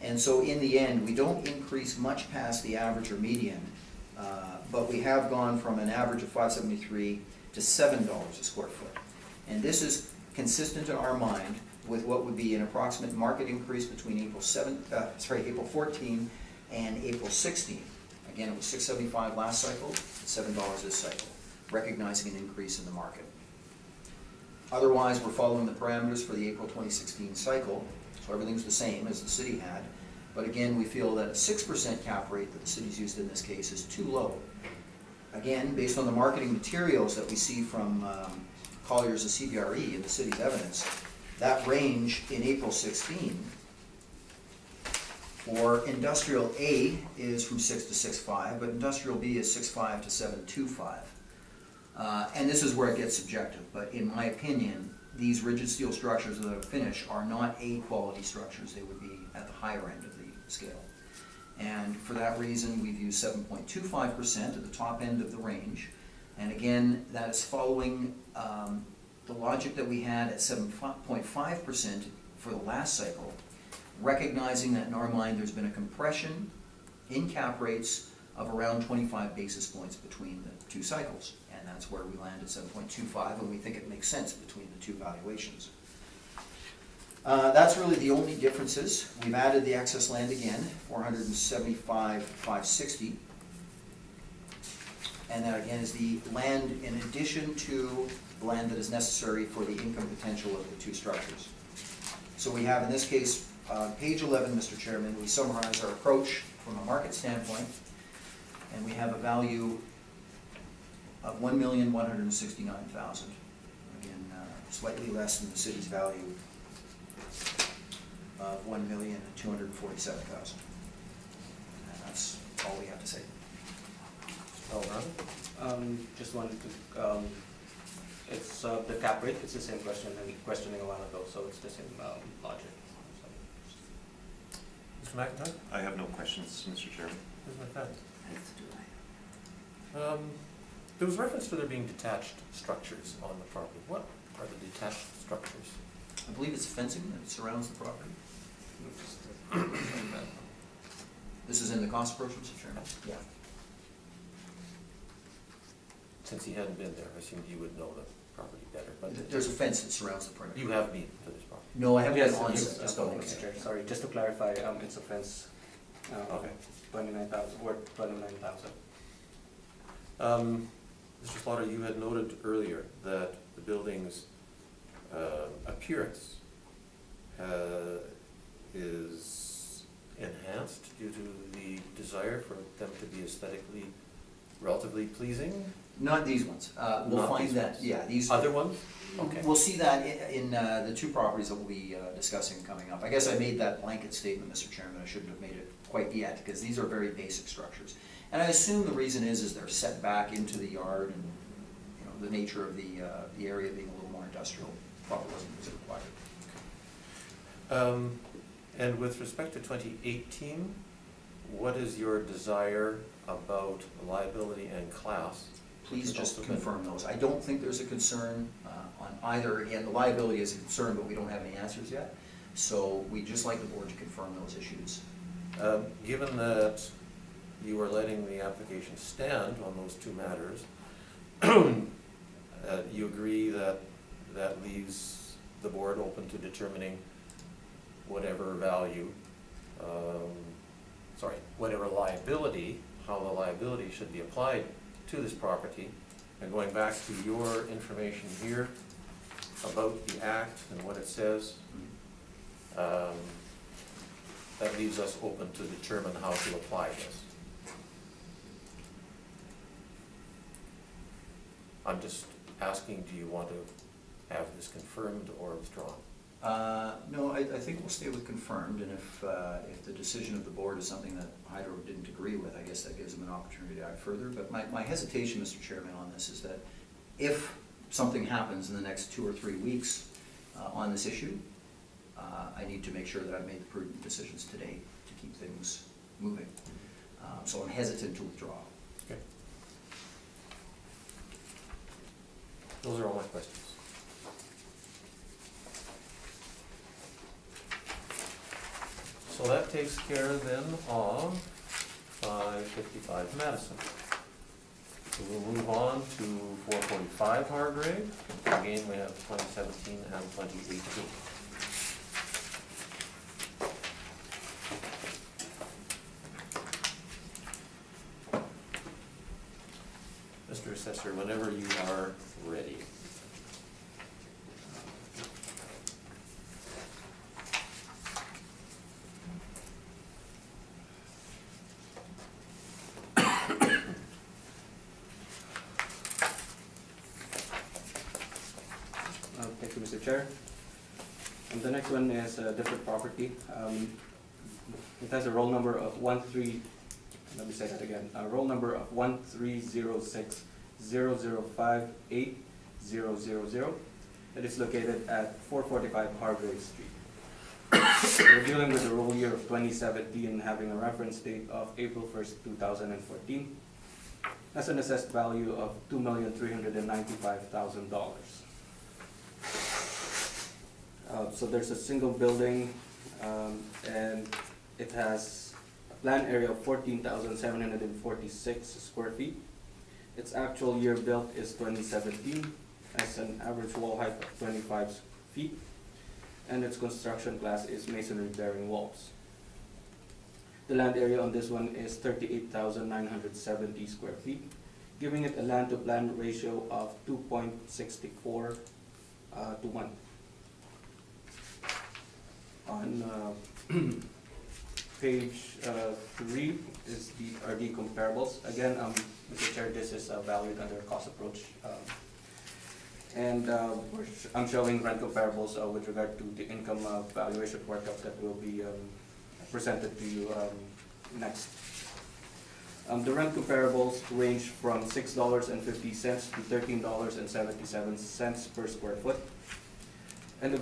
D: And so in the end, we don't increase much past the average or median, but we have gone from an average of $5.73 to $7 a square foot. And this is consistent in our mind with what would be an approximate market increase between April 14 and April 16. Again, it was $6.75 last cycle, $7 this cycle, recognizing an increase in the market. Otherwise, we're following the parameters for the April 2016 cycle, so everything's the same as the city had. But again, we feel that a 6% cap rate that the city's used in this case is too low. Again, based on the marketing materials that we see from Colliers and CBRE in the city's evidence, that range in April 16 for industrial A is from 6 to 6.5, but industrial B is 6.5 to 7.25. And this is where it gets subjective, but in my opinion, these rigid steel structures that are finished are not A quality structures. They would be at the higher end of the scale. And for that reason, we've used 7.25% at the top end of the range. And again, that is following the logic that we had at 7.5% for the last cycle, recognizing that in our mind there's been a compression in cap rates of around 25 basis points between the two cycles. And that's where we land at 7.25, and we think it makes sense between the two valuations. That's really the only differences. We've added the excess land again, 475,560. And that again is the land in addition to the land that is necessary for the income potential of the two structures. So we have in this case, page 11, Mr. Chairman, we summarize our approach from a market standpoint, and we have a value of $1,169,000. Again, slightly less than the city's value of $1,247,000. And that's all we have to say.
C: Just wanted to, it's the cap rate, it's the same question and questioning a while ago, so it's the same logic.
A: Mr. McIntyre?
E: I have no questions, Mr. Chairman.
A: Ms. McFadden?
F: As do I.
A: There was reference to there being detached structures on the property. What are the detached structures?
D: I believe it's fencing that surrounds the property. This is in the cost approach, Mr. Chairman? Yeah.
A: Since he hadn't been there, I assumed you would know the property better, but
D: There's a fence that surrounds the perimeter.
A: you have been to this property.
D: No, I haven't been
C: Yes,
D: on
C: yes,
D: site, just on the
C: Mr. Chair,
D: exterior.
C: sorry, just to clarify, it's a fence,
A: Okay.
C: 29,000, worth 29,000.
A: Mr. Slaughter, you had noted earlier that the building's appearance is enhanced due to the desire for them to be aesthetically relatively pleasing.
D: Not these ones. We'll
A: Not
D: find
A: these
D: that,
A: ones.
D: yeah, these.
A: Other ones? Okay.
D: We'll see that in the two properties that we'll be discussing coming up. I guess I made that blanket statement, Mr. Chairman. I shouldn't have made it quite yet, because these are very basic structures. And I assume the reason is they're set back into the yard, and the nature of the area being a little more industrial, probably wasn't required.
A: And with respect to 2018, what is your desire about liability and class?
D: Please
A: Which
D: just
A: also been-
D: confirm those. I don't think there's a concern on either, and the liability is a concern, but we don't have any answers yet. So we'd just like the board to confirm those issues.
A: Given that you are letting the application stand on those two matters, you agree that that leaves the board open to determining whatever value, whatever liability, how the liability should be applied to this property. And going back to your information here about the act and what it says, that leaves us open to determine how to apply this. I'm just asking, do you want to have this confirmed or withdrawn?
D: No, I think we'll stay with confirmed, and if the decision of the board is something that Hydro didn't agree with, I guess that gives them an opportunity to act further. But my hesitation, Mr. Chairman, on this is that if something happens in the next 2 or 3 weeks on this issue, I need to make sure that I've made the prudent decisions today to keep things moving. So I'm hesitant to withdraw.
A: Okay. Those are all my questions. So that takes care then of 555 Madison. So we'll move on to 445 Hargrave. Again, we have 2017 and 2018. Mr. Assessor, whenever you are ready.
C: Thank you, Mr. Chair. And the next one is a different property. It has a roll number of 13, let me say that again, a roll number of 13060058000. It is located at 445 Hargrave Street. We're dealing with the roll year of 2017, having a reference date of April 1st, 2014. That's an assessed value of $2,395,000. So there's a single building, and it has a plan area of 14,746 square feet. Its actual year built is 2017, has an average wall height of 25 feet, and its construction class is masonry bearing walls. The land area on this one is 38,970 square feet, giving it a land to plan ratio of 2.64 to 1. On page 3 are the comparables. Again, Mr. Chair, this is valued under cost approach. I'm showing rent comparables with regard to the income valuation workup that will be presented to you next. The rent comparables range from $6.50 to $13.77 per square foot. And the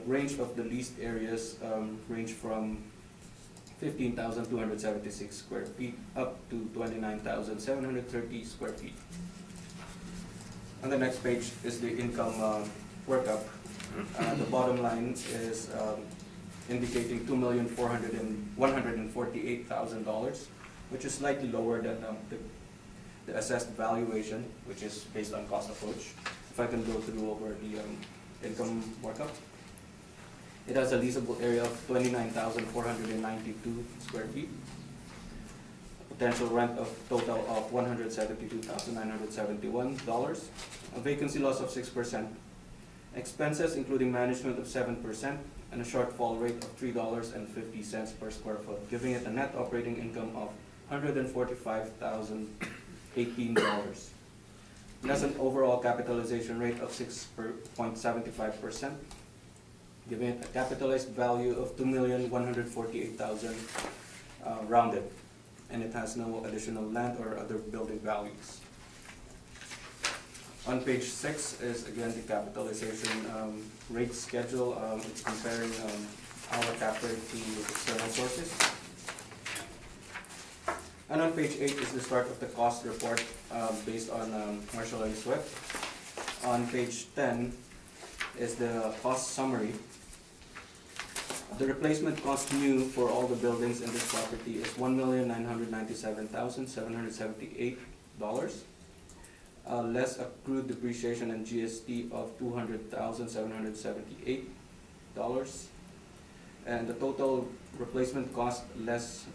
C: range of the leased areas range from 15,276 square feet up to 29,730 square feet. On the next page is the income workup. The bottom line is indicating $2,148,000, which is slightly lower than the assessed valuation, which is based on cost approach. If I can go through over the income workup. It has a leasable area of 29,492 square feet. Potential rent of total of $172,971. A vacancy loss of 6%. Expenses including management of 7%, and a shortfall rate of $3.50 per square foot, giving it a net operating income of $145,018. It has an overall capitalization rate of 6.75%, giving it a capitalized value of $2,148,000 rounded, and it has no additional land or other building values. On page 6 is again the capitalization rate schedule. It's comparing our cap rate to external sources. And on page 8 is the start of the cost report based on Marshall and Swift. On page 10 is the cost summary. The replacement cost new for all the buildings in this property is $1,997,778. Less accrued depreciation and GST of $200,778. And the total replacement cost less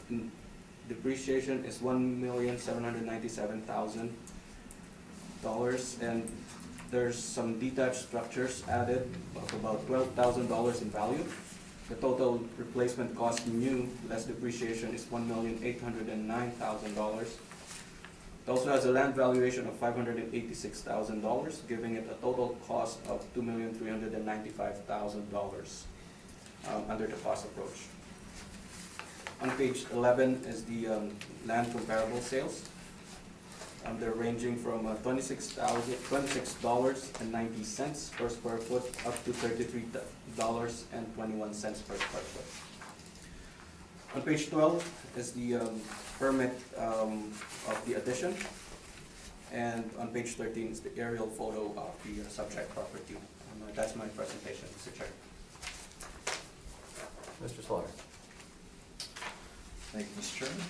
C: depreciation is $1,797,000. And there's some detached structures added of about $12,000 in value. The total replacement cost new less depreciation is $1,809,000. It also has a land valuation of $586,000, giving it a total cost of $2,395,000 under the cost approach. On page 11 is the land comparable sales. They're ranging from $26.90 per square foot up to $33.21 per square foot. On page 12 is the permit of the addition. And on page 13 is the aerial photo of the subject property. That's my presentation, Mr. Chair.
A: Mr. Slaughter.
D: Thank you, Mr. Chairman.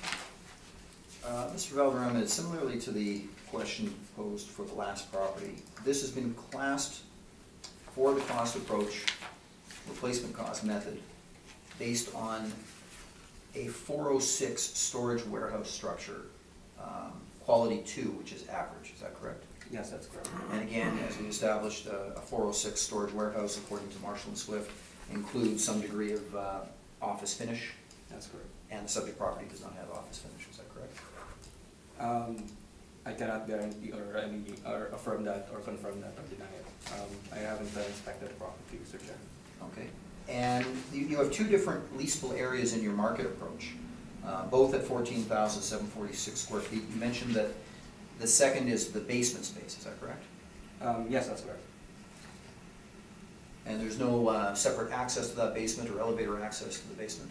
D: Mr. Valderrama, similarly to the question posed for the last property, this has been classed for the cost approach, replacement cost method, based on a 406 storage warehouse structure, quality 2, which is average, is that correct?
C: Yes, that's correct.
D: And again, as we established, a 406 storage warehouse, according to Marshall and Swift, includes some degree of office finish,
C: That's correct.
D: and the subject property does not have office finish, is that correct?
C: I cannot guarantee or affirm that or confirm that or deny it. I haven't inspected the property, Mr. Chair.
D: Okay, and you have two different leasable areas in your market approach, both at 14,746 square feet. You mentioned that the second is the basement space, is that correct?
C: Yes, that's correct.
D: And there's no separate access to that basement or elevator access to the basement?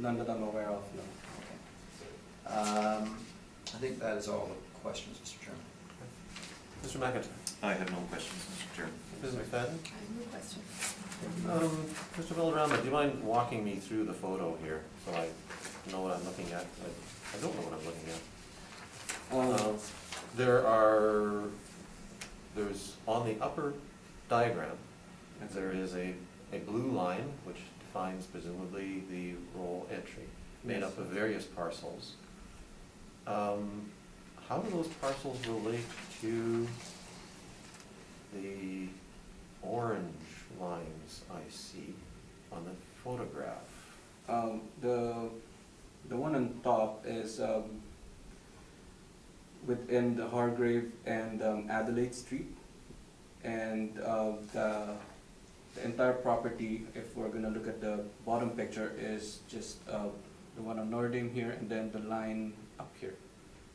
C: None that I'm aware of, no.
D: Okay. I think that is all the questions, Mr. Chairman.
A: Mr. McIntyre.
E: I have no questions, Mr. Chairman.
A: Mrs. McFadden.
F: I have no question.
A: Mr. Valderrama, do you mind walking me through the photo here so I know what I'm looking at? I don't know what I'm looking at. There's on the upper diagram, there is a blue line which defines presumably the roll entry, made up of various parcels. How do those parcels relate to the orange lines I see on the photograph?
C: The one on top is within the Hargrave and Adelaide Street, and the entire property, if we're gonna look at the bottom picture, is just the one on Nording here, and then the line up here.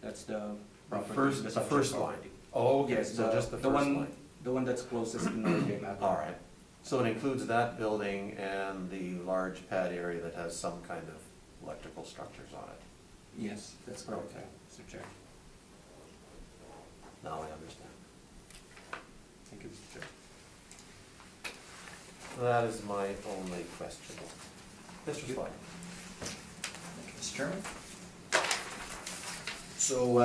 C: That's the property.
A: The first line.
C: property.
A: Oh, okay,
C: Yes,
A: so just the first line.
C: The one that's closest to Nording.
A: All right. So it includes that building and the large pad area that has some kind of electrical structures on it.
C: Yes, that's correct,
A: Okay.
C: Mr. Chair.
A: Now I understand.
C: Thank you, Mr. Chair.
A: That is my only question. Mr. Slaughter.
D: Thank you, Mr. Chairman. So,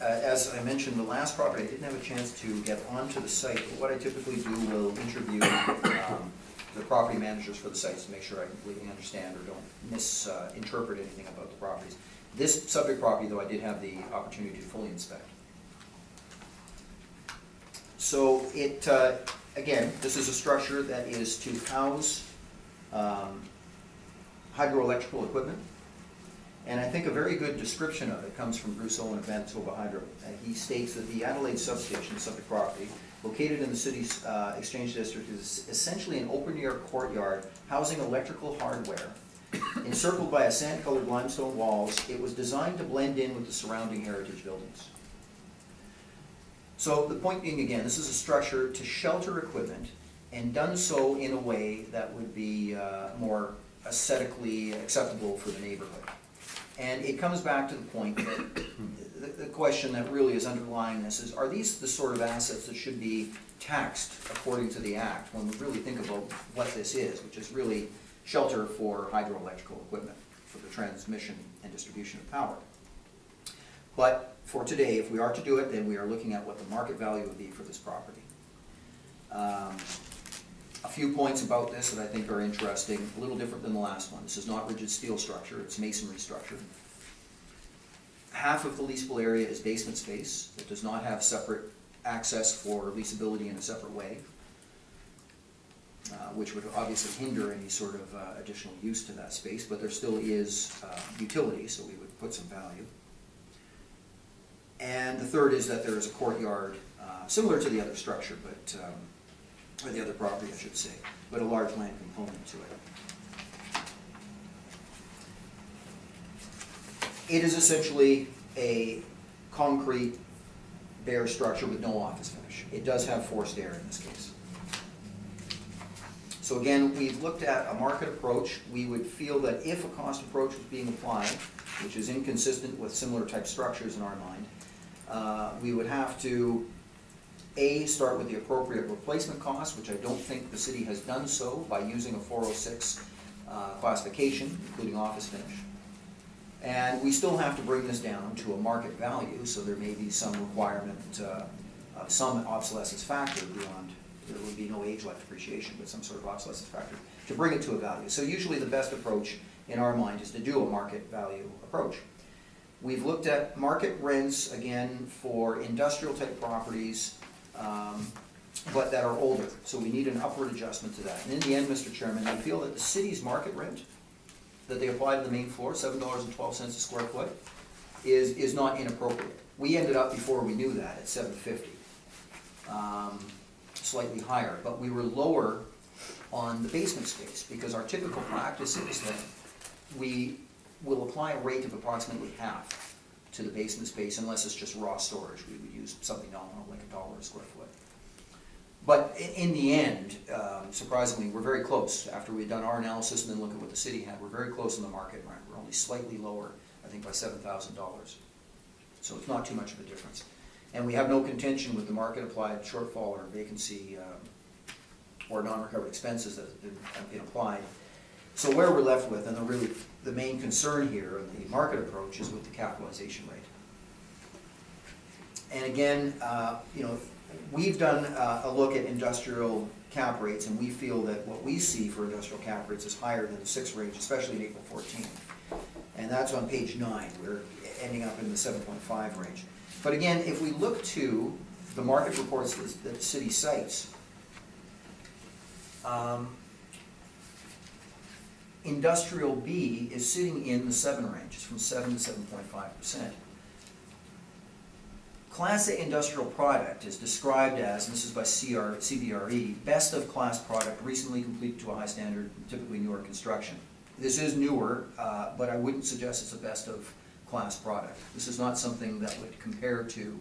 D: as I mentioned, the last property, I didn't have a chance to get onto the site, but what I typically do will interview the property managers for the sites to make sure I completely understand or don't misinterpret anything about the properties. This subject property, though, I did have the opportunity to fully inspect. So it, again, this is a structure that is to house hydroelectrical equipment. And I think a very good description of it comes from Bruce Owen of Manitoba Hydro. He states that the Adelaide substation, subject property, located in the city's exchange district, is essentially an open-air courtyard housing electrical hardware. Encircled by a sand-colored limestone walls, it was designed to blend in with the surrounding heritage buildings. So the point being, again, this is a structure to shelter equipment and done so in a way that would be more aesthetically acceptable for the neighborhood. And it comes back to the point that the question that really is underlying this is, are these the sort of assets that should be taxed according to the Act when we really think about what this is, which is really shelter for hydroelectrical equipment for the transmission and distribution of power. But for today, if we are to do it, then we are looking at what the market value would be for this property. A few points about this that I think are interesting, a little different than the last one. This is not rigid steel structure, it's masonry structure. Half of the leasable area is basement space. It does not have separate access for leasability in a separate way, which would obviously hinder any sort of additional use to that space, but there still is utility, so we would put some value. And the third is that there is a courtyard, similar to the other structure, but or the other property, I should say, but a large land component to it. It is essentially a concrete bare structure with no office finish. It does have forced air in this case. So again, we've looked at a market approach. We would feel that if a cost approach was being applied, which is inconsistent with similar type structures in our mind, we would have to start with the appropriate replacement cost, which I don't think the city has done so by using a 406 classification, including office finish. And we still have to bring this down to a market value, so there may be some requirement of some obsolescence factor beyond, there would be no age-life depreciation, but some sort of obsolescence factor to bring it to a value. So usually the best approach in our mind is to do a market value approach. We've looked at market rents, again, for industrial type properties, but that are older. So we need an upward adjustment to that. And in the end, Mr. Chairman, we feel that the city's market rent that they apply to the main floor, $7.12 a square foot, is not inappropriate. We ended up, before we knew that, at $7.50, slightly higher, but we were lower on the basement space because our typical practice is that we will apply a rate of approximately half to the basement space unless it's just raw storage. We would use something nominal like $1 a square foot. But in the end, surprisingly, we're very close. After we've done our analysis and then look at what the city had, we're very close in the market rent. We're only slightly lower, I think by $7,000. So it's not too much of a difference. And we have no contention with the market applied shortfall or vacancy or non-recovered expenses that have been applied. So where we're left with, and really the main concern here in the market approach, is with the capitalization rate. And again, we've done a look at industrial cap rates, and we feel that what we see for industrial cap rates is higher than the 6 range, especially in April 14. And that's on page 9. We're ending up in the 7.5 range. But again, if we look to the market reports that the city cites, industrial B is sitting in the 7 range. It's from 7 to 7.5%. Class A industrial product is described as, and this is by CBRE, best of class product, recently completed to a high standard, typically newer construction. This is newer, but I wouldn't suggest it's a best of class product. This is not something that would compare to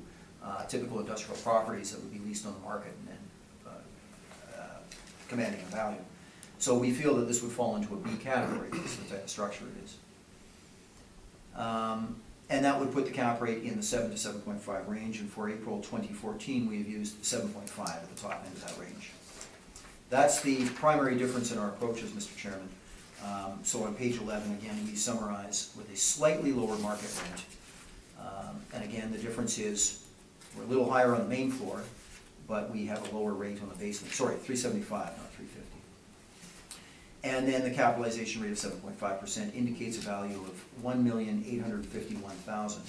D: typical industrial properties that would be leased on the market and commanding a value. So we feel that this would fall into a B category. This is the type of structure it is. And that would put the cap rate in the 7 to 7.5 range, and for April 2014 we have used 7.5 at the top end of that range. That's the primary difference in our approaches, Mr. Chairman. So on page 11, again, we summarize with a slightly lower market rent. And again, the difference is we're a little higher on the main floor, but we have a lower rate on the basement. Sorry, 375, not 350. And then the capitalization rate of 7.5% indicates a value of $1,851,000.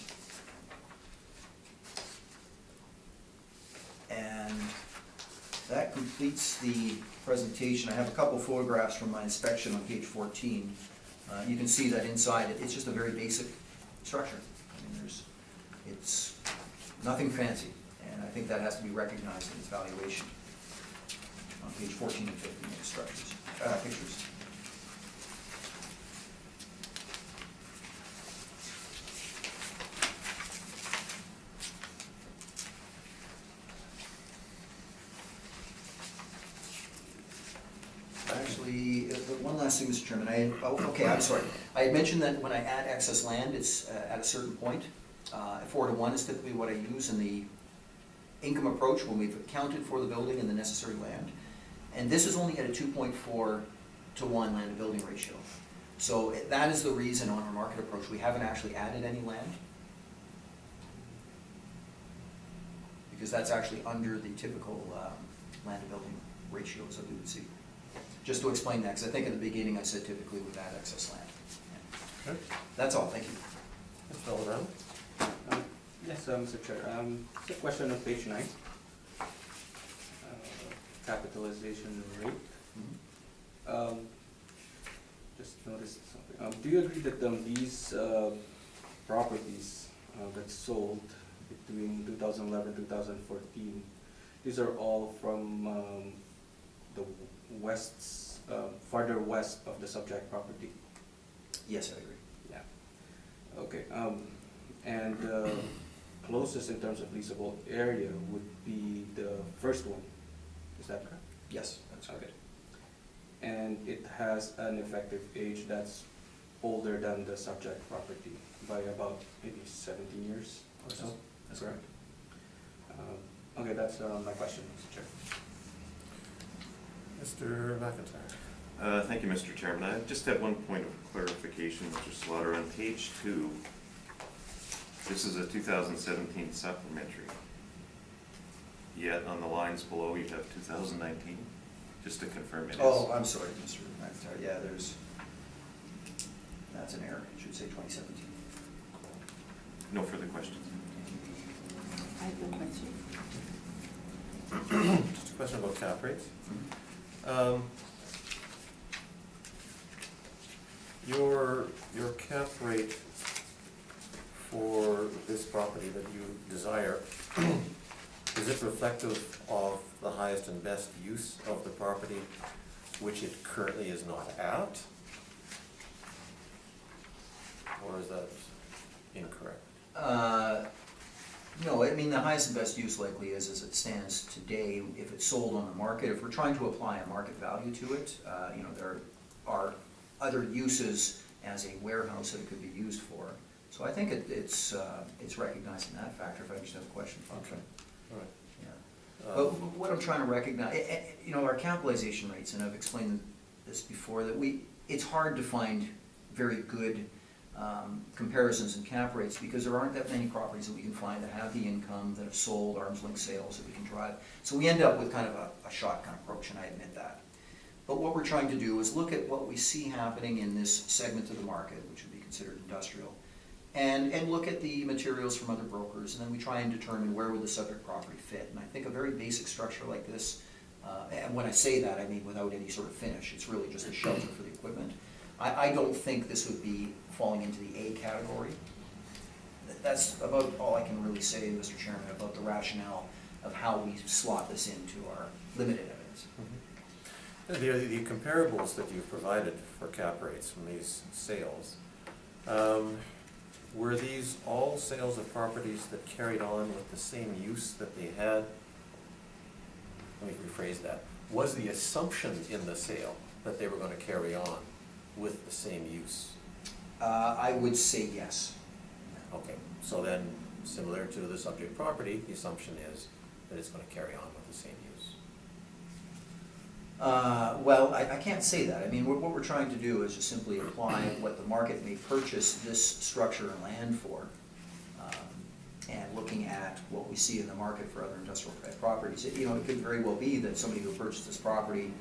D: And that completes the presentation. I have a couple photographs from my inspection on page 14. You can see that inside it's just a very basic structure. I mean, it's nothing fancy, and I think that has to be recognized in its valuation. On page 14 and 15 of the structures. Pictures. last thing, Mr. Chairman, okay, I'm sorry. I had mentioned that when I add excess land, it's at a certain point. 4:1 is typically what I use in the income approach when we've accounted for the building and the necessary land. And this is only at a 2.4:1 land to building ratio. So that is the reason on our market approach, we haven't actually added any land. Because that's actually under the typical land to building ratios that we would see. Just to explain that, because I think in the beginning I said typically we'd add excess land. Yeah.
A: Okay.
D: That's all, thank you.
A: Mr. Alderman?
C: Yes, Mr. Chair. It's a question on page 9. Capitalization rate. Just noticed something. Do you agree that these properties that sold between 2011 and 2014, these are all from the farther west of the subject property?
D: Yes, I agree.
C: Yeah. Okay. And closest in terms of leasable area would be the first one. Is that correct?
D: Yes, that's correct.
C: Okay. And it has an effective age that's older than the subject property by about maybe 17 years or so.
D: That's
C: correct. Okay, that's my question, Mr. Chair.
A: Mr. McIntyre?
E: Thank you, Mr. Chairman. I just have one point of clarification, Mr. Slaughter. On page 2, this is a 2017 supplementary. Yet on the lines below you have 2019, just to confirm it is.
D: Oh, I'm sorry, Mr. McIntyre, yeah, that's an error, it should say 2017.
E: No further questions.
F: I have no question.
A: Just a question about cap rates. Your cap rate for this property that you desire, is it reflective of the highest and best use of the property, which it currently is not at? Or is that incorrect?
D: No, I mean, the highest and best use likely is as it stands today, if it's sold on the market. If we're trying to apply a market value to it, there are other uses as a warehouse that it could be used for. So I think it's recognizing that factor, if I understand the question.
A: Okay, all right.
D: Yeah. But what I'm trying to recognize, our capitalization rates, and I've explained this before, that it's hard to find very good comparisons in cap rates because there aren't that many properties that we can find that have the income, that have sold, arm's length sales that we can drive. So we end up with kind of a shotgun approach, and I admit that. But what we're trying to do is look at what we see happening in this segment of the market, which would be considered industrial, and look at the materials from other brokers, and then we try and determine where would the subject property fit. And I think a very basic structure like this, and when I say that, I mean without any sort of finish, it's really just a shelter for the equipment. I don't think this would be falling into the A category. That's about all I can really say, Mr. Chairman, about the rationale of how we slot this into our limited evidence.
A: The comparables that you've provided for cap rates from these sales, were these all sales of properties that carried on with the same use that they had? Let me rephrase that. Was the assumption in the sale that they were going to carry on with the same use?
D: I would say yes.
A: Okay, so then, similar to the subject property, the assumption is that it's going to carry on with the same use.
D: Well, I can't say that. I mean, what we're trying to do is just simply apply what the market may purchase this structure and land for, and looking at what we see in the market for other industrial type properties. It could very well be that somebody who purchased this property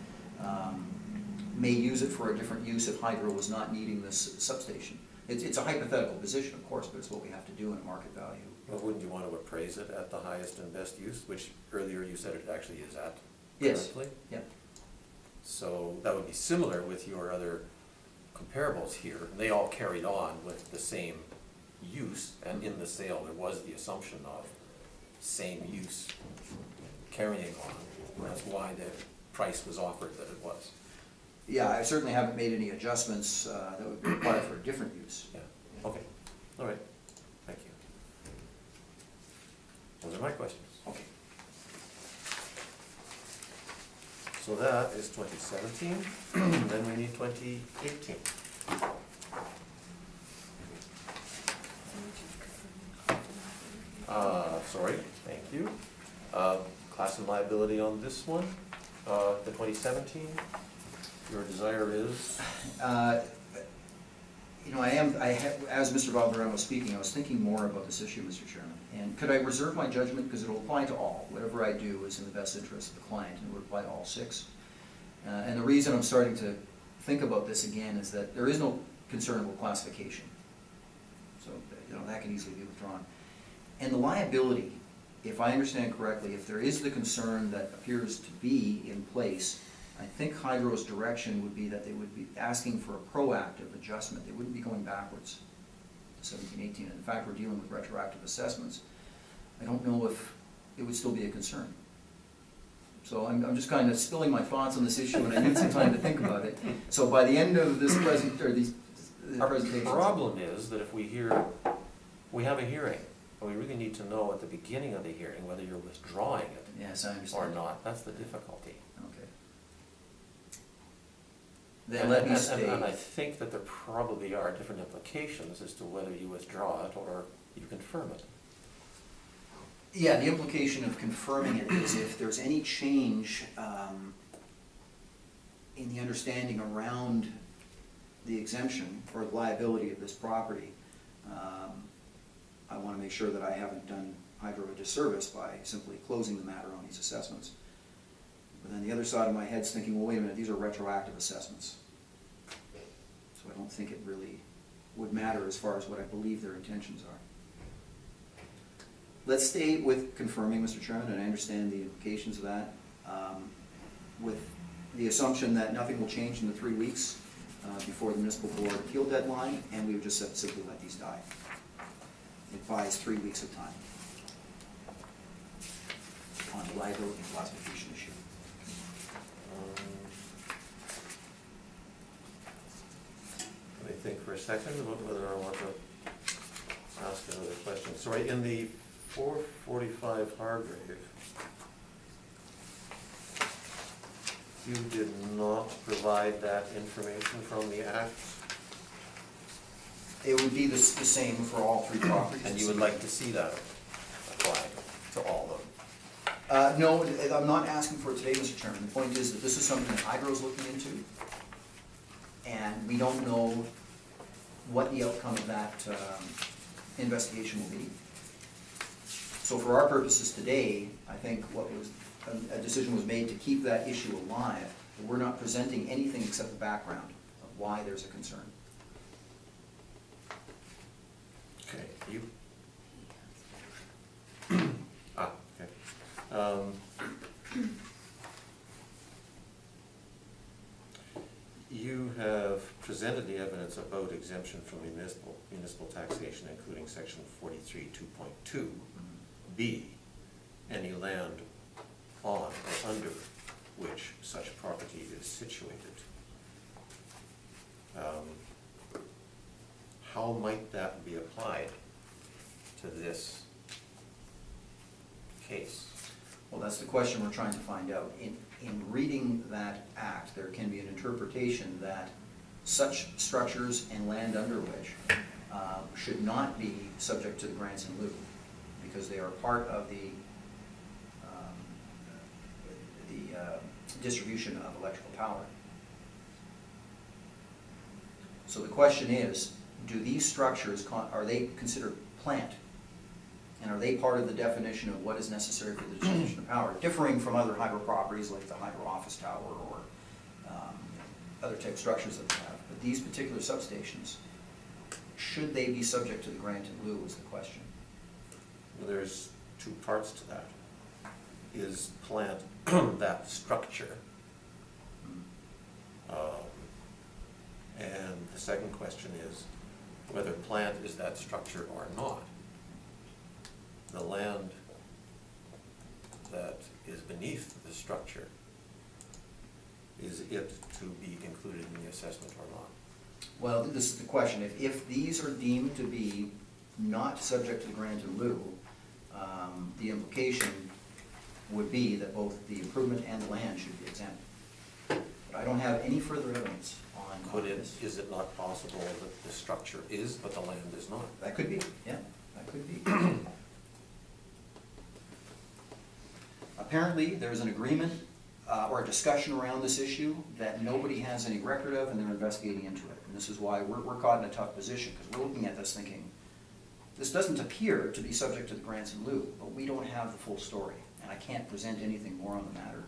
D: may use it for a different use if hydro was not needing this substation. It's a hypothetical position, of course, but it's what we have to do in a market value.
A: Well, wouldn't you want to appraise it at the highest and best use, which earlier you said it actually is at
D: Yes.
A: currently?
D: Yeah.
A: So that would be similar with your other comparables here. They all carried on with the same use, and in the sale there was the assumption of same use carrying on. That's why the price was offered that it was.
D: Yeah, I certainly haven't made any adjustments that would be required for a different use.
A: Yeah, okay, all right, thank you. Those are my questions.
D: Okay.
A: So that is 2017, then we need 2018. Sorry, thank you. Class and liability on this one, the 2017, your desire is?
D: You know, as Mr. Valderrama was speaking, I was thinking more about this issue, Mr. Chairman. And could I reserve my judgment, because it'll apply to all. Whatever I do is in the best interest of the client, and it would apply to all 6. And the reason I'm starting to think about this again is that there is no concernable classification. So, you know, that can easily be withdrawn. And the liability, if I understand correctly, if there is the concern that appears to be in place, I think Hydro's direction would be that they would be asking for a proactive adjustment. They wouldn't be going backwards to 17, 18. And in fact, we're dealing with retroactive assessments. I don't know if it would still be a concern. So I'm just kind of spilling my thoughts on this issue, and I need some time to think about it. So by the end of this presentations.
A: Our problem is that if we have a hearing, and we really need to know at the beginning of the hearing whether you're withdrawing it
D: Yes, I understand.
A: or not. That's the difficulty.
D: Okay. Then let me stay.
A: And I think that there probably are different implications as to whether you withdraw it or you confirm it.
D: Yeah, the implication of confirming it is if there's any change in the understanding around the exemption or the liability of this property, I want to make sure that I haven't done Hydro a disservice by simply closing the matter on these assessments. But then the other side of my head's thinking, well, wait a minute, these are retroactive assessments. So I don't think it really would matter as far as what I believe their intentions are. Let's stay with confirming, Mr. Chairman, and I understand the implications of that, with the assumption that nothing will change in the 3 weeks before the municipal board appeal deadline, and we would just simply let these die. It buys 3 weeks of time on the liability classification issue.
A: Let me think for a second about whether I want to ask another question. Sorry, in the 445 Hargrave, you did not provide that information from the Act,
D: It would be the same for all 3 properties.
A: and you would like to see that applied to all of them.
D: No, I'm not asking for it today, Mr. Chairman. The point is that this is something that Hydro's looking into, and we don't know what the outcome of that investigation will be. So for our purposes today, I think a decision was made to keep that issue alive, but we're not presenting anything except the background of why there's a concern.
A: Okay, you? Okay. You have presented the evidence about exemption from municipal taxation, including section 43(2.2)(b), any land on or under which such property is situated. How might that be applied to this case?
D: Well, that's the question we're trying to find out. In reading that act, there can be an interpretation that such structures and land under which should not be subject to the grants in lieu, because they are part of the distribution of electrical power. So the question is, do these structures, are they considered plant? And are they part of the definition of what is necessary for the distribution of power, differing from other hydro properties like the hydro office tower or other type structures that we have? But these particular substations, should they be subject to the grant in lieu is the question.
A: Well, there's 2 parts to that. Is plant that structure? And the second question is whether plant is that structure or not. The land that is beneath the structure, is it to be included in the assessment or not?
D: Well, this is the question. If these are deemed to be not subject to the grant in lieu, the implication would be that both the improvement and the land should be exempt. But I don't have any further evidence on this.
A: Is it not possible that the structure is, but the land is not?
D: That could be, yeah, that could be. Apparently, there's an agreement or a discussion around this issue that nobody has any record of, and they're investigating into it. And this is why we're caught in a tough position, because we're looking at this thinking, this doesn't appear to be subject to the grants in lieu, but we don't have the full story, and I can't present anything more on the matter,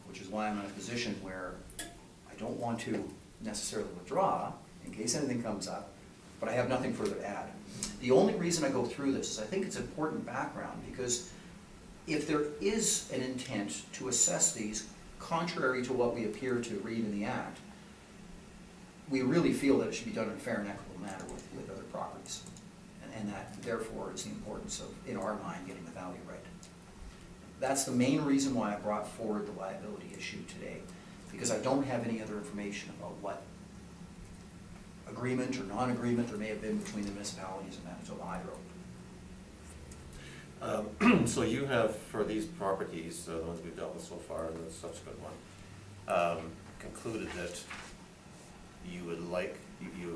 D: which is why I'm in a position where I don't want to necessarily withdraw in case anything comes up, but I have nothing further to add. The only reason I go through this is I think it's important background, because if there is an intent to assess these contrary to what we appear to read in the Act, we really feel that it should be done in a fair and equitable manner with other properties. And that, therefore, is the importance of, in our mind, getting the value right. That's the main reason why I brought forward the liability issue today, because I don't have any other information about what agreement or non-agreement there may have been between the municipalities and Manitoba Hydro.
A: So you have, for these properties, the ones we've dealt with so far and the subsequent one, concluded that you would like,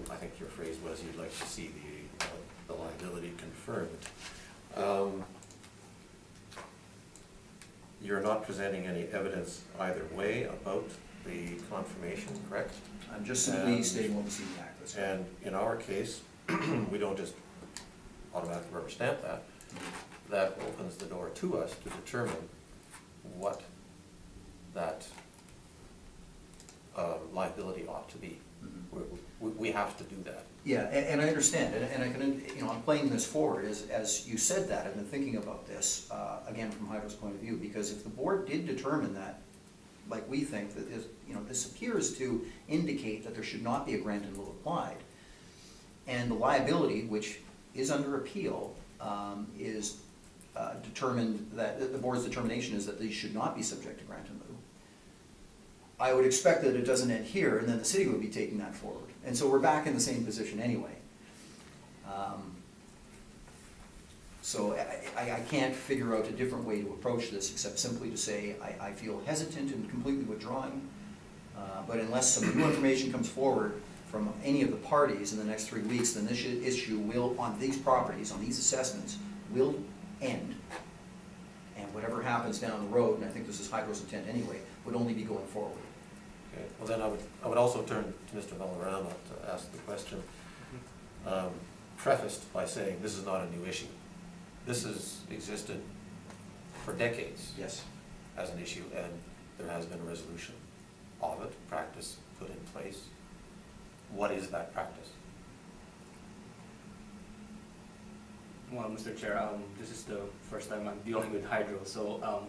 A: I think your phrase was, you'd like to see the liability confirmed. You're not presenting any evidence either way about the confirmation, correct?
D: I'm just simply stating what was in the Act. That's right.
A: And in our case, we don't just automatically rubber stamp that. That opens the door to us to determine what that liability ought to be. We have to do that.
D: Yeah, and I understand, and I can, I'm playing this forward as you said that. I've been thinking about this, again, from Hydro's point of view, because if the board did determine that, like we think, that this appears to indicate that there should not be a grant in lieu applied, and the liability, which is under appeal, is determined, that the board's determination is that these should not be subject to grant in lieu, I would expect that it doesn't end here, and then the city would be taking that forward. And so we're back in the same position anyway. So I can't figure out a different way to approach this except simply to say I feel hesitant in completely withdrawing, but unless some new information comes forward from any of the parties in the next 3 weeks, then this issue will, on these properties, on these assessments, will end. And whatever happens down the road, and I think this is Hydro's intent anyway, would only be going forward.
A: Okay. Well, then I would also turn to Mr. Valderrama to ask the question, prefaced by saying this is not a new issue. This has existed for decades.
D: Yes.
A: As an issue, and there has been a resolution of it, practice put in place. What is that practice?
C: Well, Mr. Chair, this is the first time I'm dealing with Hydro, so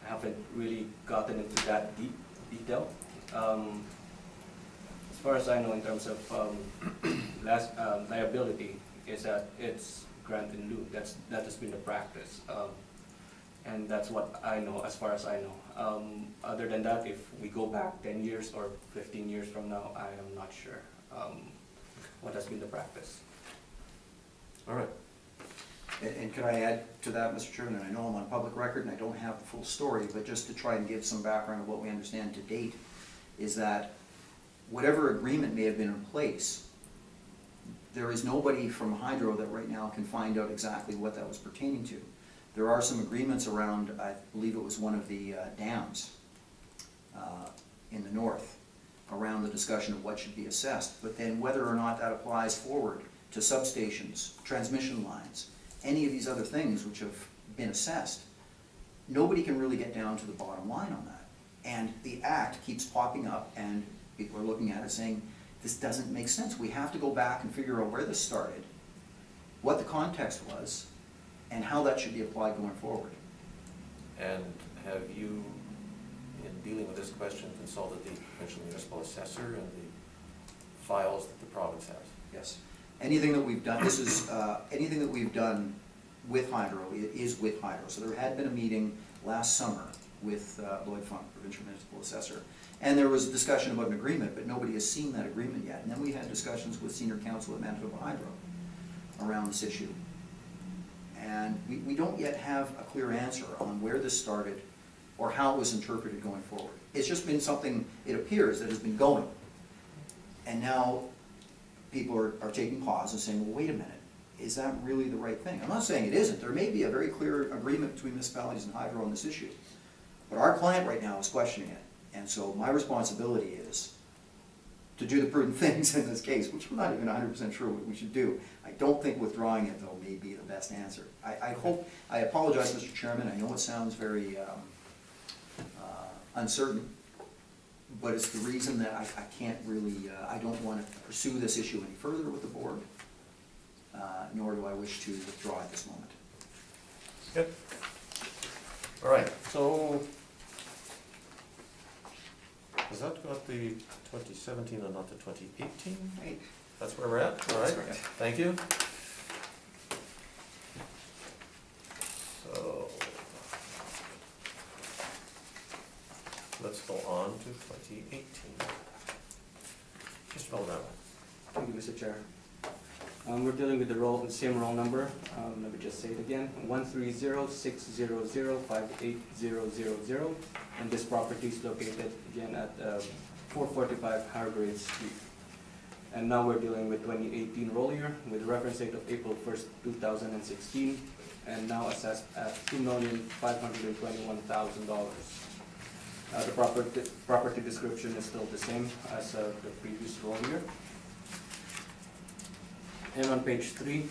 C: I haven't really gotten into that deep detail. As far as I know, in terms of liability, is that it's grant in lieu. That has been the practice, and that's what I know. As far as I know, other than that, if we go back 10 years or 15 years from now, I am not sure what has been the practice.
A: All right.
D: And could I add to that, Mr. Chairman, and I know I'm on public record and I don't have the full story, but just to try and give some background of what we understand to date, is that whatever agreement may have been in place, there is nobody from Hydro that right now can find out exactly what that was pertaining to. There are some agreements around, I believe it was one of the dams in the north, around the discussion of what should be assessed, but then whether or not that applies forward to substations, transmission lines, any of these other things which have been assessed, nobody can really get down to the bottom line on that. And the Act keeps popping up and people are looking at it saying, this doesn't make sense. We have to go back and figure out where this started, what the context was, and how that should be applied going forward.
A: And have you, in dealing with this question, consulted the provincial municipal assessor and the files that the province has?
D: Yes. Anything that we've done, this is, anything that we've done with Hydro, it is with Hydro. So there had been a meeting last summer with Lloyd Funk, provincial municipal assessor, and there was a discussion about an agreement, but nobody has seen that agreement yet. And then we had discussions with senior counsel at Manitoba Hydro around this issue. And we don't yet have a clear answer on where this started or how it was interpreted going forward. It's just been something, it appears, that has been going. And now people are taking pause and saying, well, wait a minute, is that really the right thing? I'm not saying it isn't. There may be a very clear agreement between municipalities and Hydro on this issue. But our client right now is questioning it. And so my responsibility is to do the prudent things in this case, which I'm not even 100% sure what we should do. I don't think withdrawing it, though, may be the best answer. I apologize, Mr. Chairman. I know it sounds very uncertain, but it's the reason that I can't really, I don't want to pursue this issue any further with the board, nor do I wish to withdraw at this moment.
A: Good. All right, so has that got the 2017 and not the 2018?
D: Right.
A: That's where we're at, all right?
D: That's correct.
A: Thank you. So, let's go on to 2018. Mr. Valderrama.
C: Thank you, Mr. Chair. We're dealing with the same roll number. Let me just say it again, 130-600-58000. And this property is located again at 445 Hargrave Street. And now we're dealing with 2018 roll year with a reference date of April 1st, 2016, and now assessed at $2,521,000. The property description is still the same as the previous roll year. And on page 3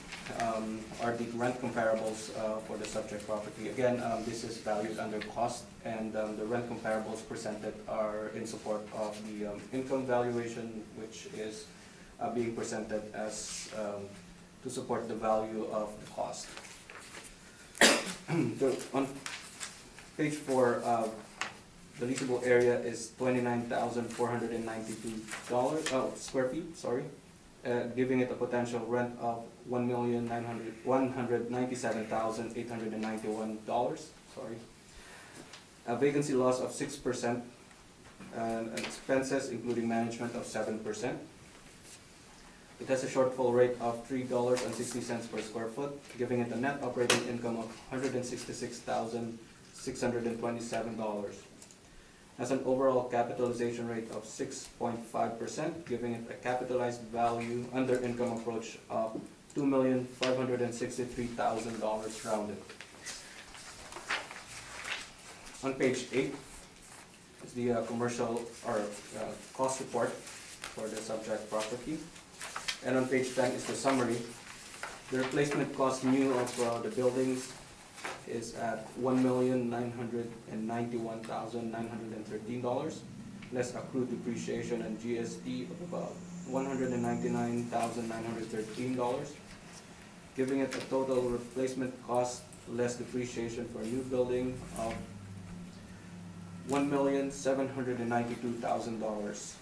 C: are the rent comparables for the subject property. Again, this is valued under cost, and the rent comparables presented are in support of the income valuation, which is being presented as to support the value of the cost. On page 4, the leasable area is 29,492 square feet, sorry. Giving it a potential rent of $1,197,891. Sorry. A vacancy loss of 6%, and expenses including management of 7%. It has a shortfall rate of $3.60 per square foot, giving it a net operating income of $166,627. Has an overall capitalization rate of 6.5%, giving it a capitalized value under income approach of $2,563,000 rounded. On page 8 is the commercial or cost report for the subject property. And on page 10 is the summary. The replacement cost new of the buildings is at $1,991,913, less accrued depreciation and GST of about $199,913, giving it a total replacement cost less depreciation for a new building of $1,792,000.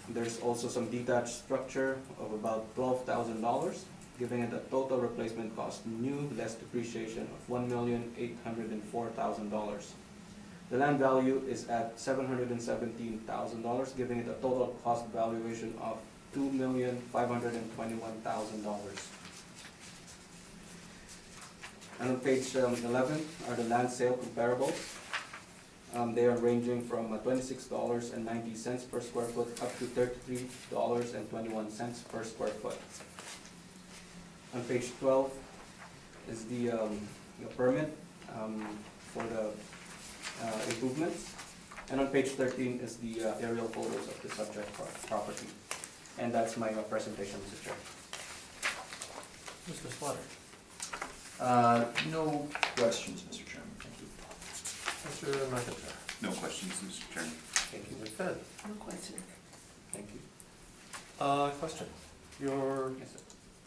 C: There's also some detached structure of about $12,000, giving it a total replacement cost new less depreciation of $1,804,000. The land value is at $717,000, giving it a total cost valuation of $2,521,000. And on page 11 are the land sale comparables. They are ranging from $26.90 per square foot up to $33.21 per square foot. On page 12 is the permit for the improvements. And on page 13 is the aerial photos of the subject property. And that's my presentation, Mr. Chair.
A: Mr. Slaughter.
D: No questions, Mr. Chairman. Thank you.
A: Mr. McIntyre.
E: No questions, Mr. Chairman.
A: Thank you, Ms. Fed.
F: No question.
C: Thank you.
A: Question. Your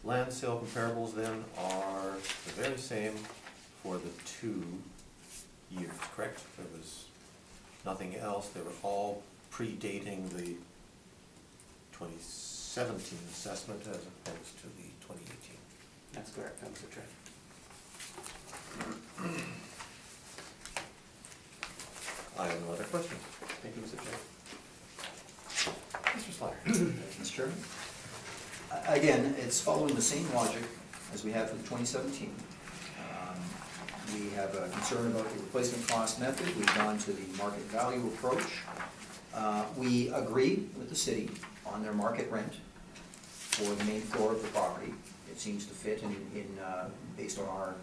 A: land sale comparables then are the very same for the 2 years, correct? There was nothing else. They were all predating the 2017 assessment as opposed to the 2018.
C: That's correct, Mr. Chair.
A: I have no other questions.
C: Thank you, Mr. Chair.
A: Mr. Slaughter.
D: Mr. Chairman? Again, it's following the same logic as we had for the 2017. We have a concern about the replacement cost method. We've gone to the market value approach. We agree with the city on their market rent for the main floor of the property. It seems to fit based on our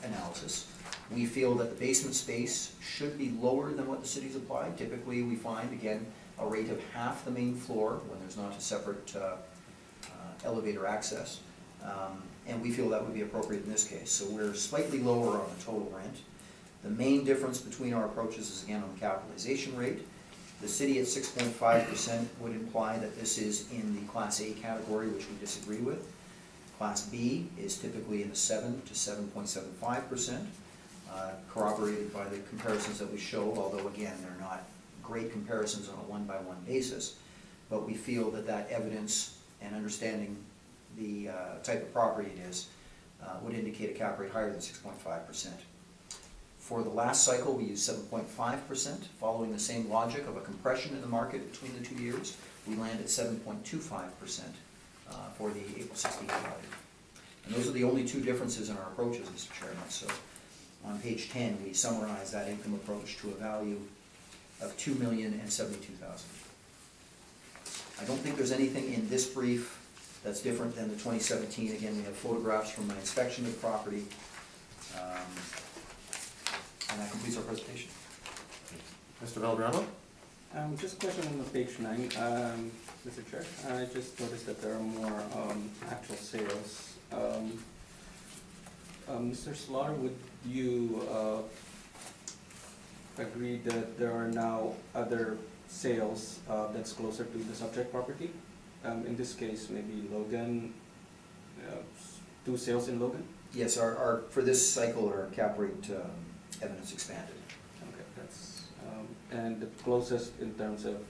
D: analysis. We feel that the basement space should be lower than what the city's applied. Typically, we find, again, a rate of half the main floor when there's not a separate elevator access. And we feel that would be appropriate in this case. So we're slightly lower on the total rent. The main difference between our approaches is, again, on the capitalization rate. The city at 6.5% would imply that this is in the Class A category, which we disagree with. Class B is typically in the 7 to 7.75%, corroborated by the comparisons that we show, although again, they're not great comparisons on a one-by-one basis. But we feel that that evidence and understanding the type of property it is would indicate a cap rate higher than 6.5%. For the last cycle, we used 7.5%, following the same logic of a compression in the market between the 2 years. We land at 7.25% for the April 16th value. And those are the only two differences in our approaches, Mr. Chairman. So on page 10, we summarize that income approach to a value of $2,072,000. I don't think there's anything in this brief that's different than the 2017. Again, we have photographs from my inspection of the property. And that completes our presentation.
A: Mr. Valderrama?
C: Just a question on the page 9, Mr. Chair. I just noticed that there are more actual sales. Mr. Slaughter, would you agree that there are now other sales that's closer to the subject property? In this case, maybe Logan, 2 sales in Logan?
D: Yes, our for this cycle, our cap rate evidence expanded.
C: Okay, that's, and the closest in terms of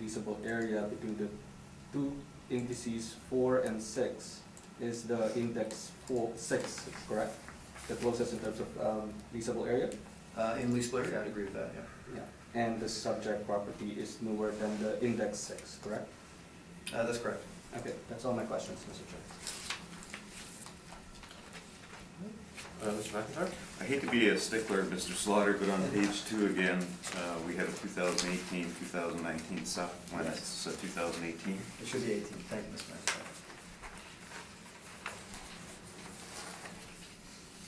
C: leasable area between the 2 indices 4 and 6 is the index 6, correct? The closest in terms of leasable area?
D: In leasable area, I'd agree with that, yeah.
C: Yeah. And the subject property is newer than the index 6, correct?
D: That's correct.
C: Okay, that's all my questions, Mr. Chair.
A: Mr. McIntyre?
E: I hate to be a stickler, Mr. Slaughter, but on page 2 again, we have a 2018, 2019 sup, when it's 2018.
D: It should be 18. Thank you, Mr.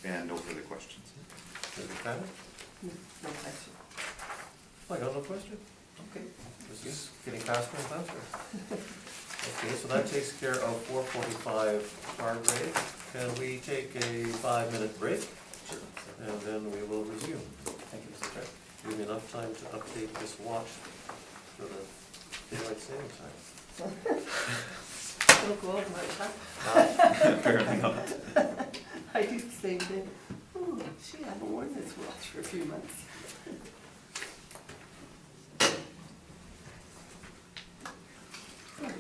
D: Mayor.
E: And no further questions.
A: Mr. Cannon?
F: No question.
A: I got no question. Okay, this is getting faster and faster. Okay, so that takes care of 4:45 Hargrave. Can we take a 5-minute break?
D: Sure.
A: And then we will resume. Thank you, Mr. Chair. Give me enough time to update this watch for the daylight saving time.
F: It'll go over my top.
E: Apparently not.
F: I do the same thing. Oh, gee, I haven't worn this watch for a few months. Sorry.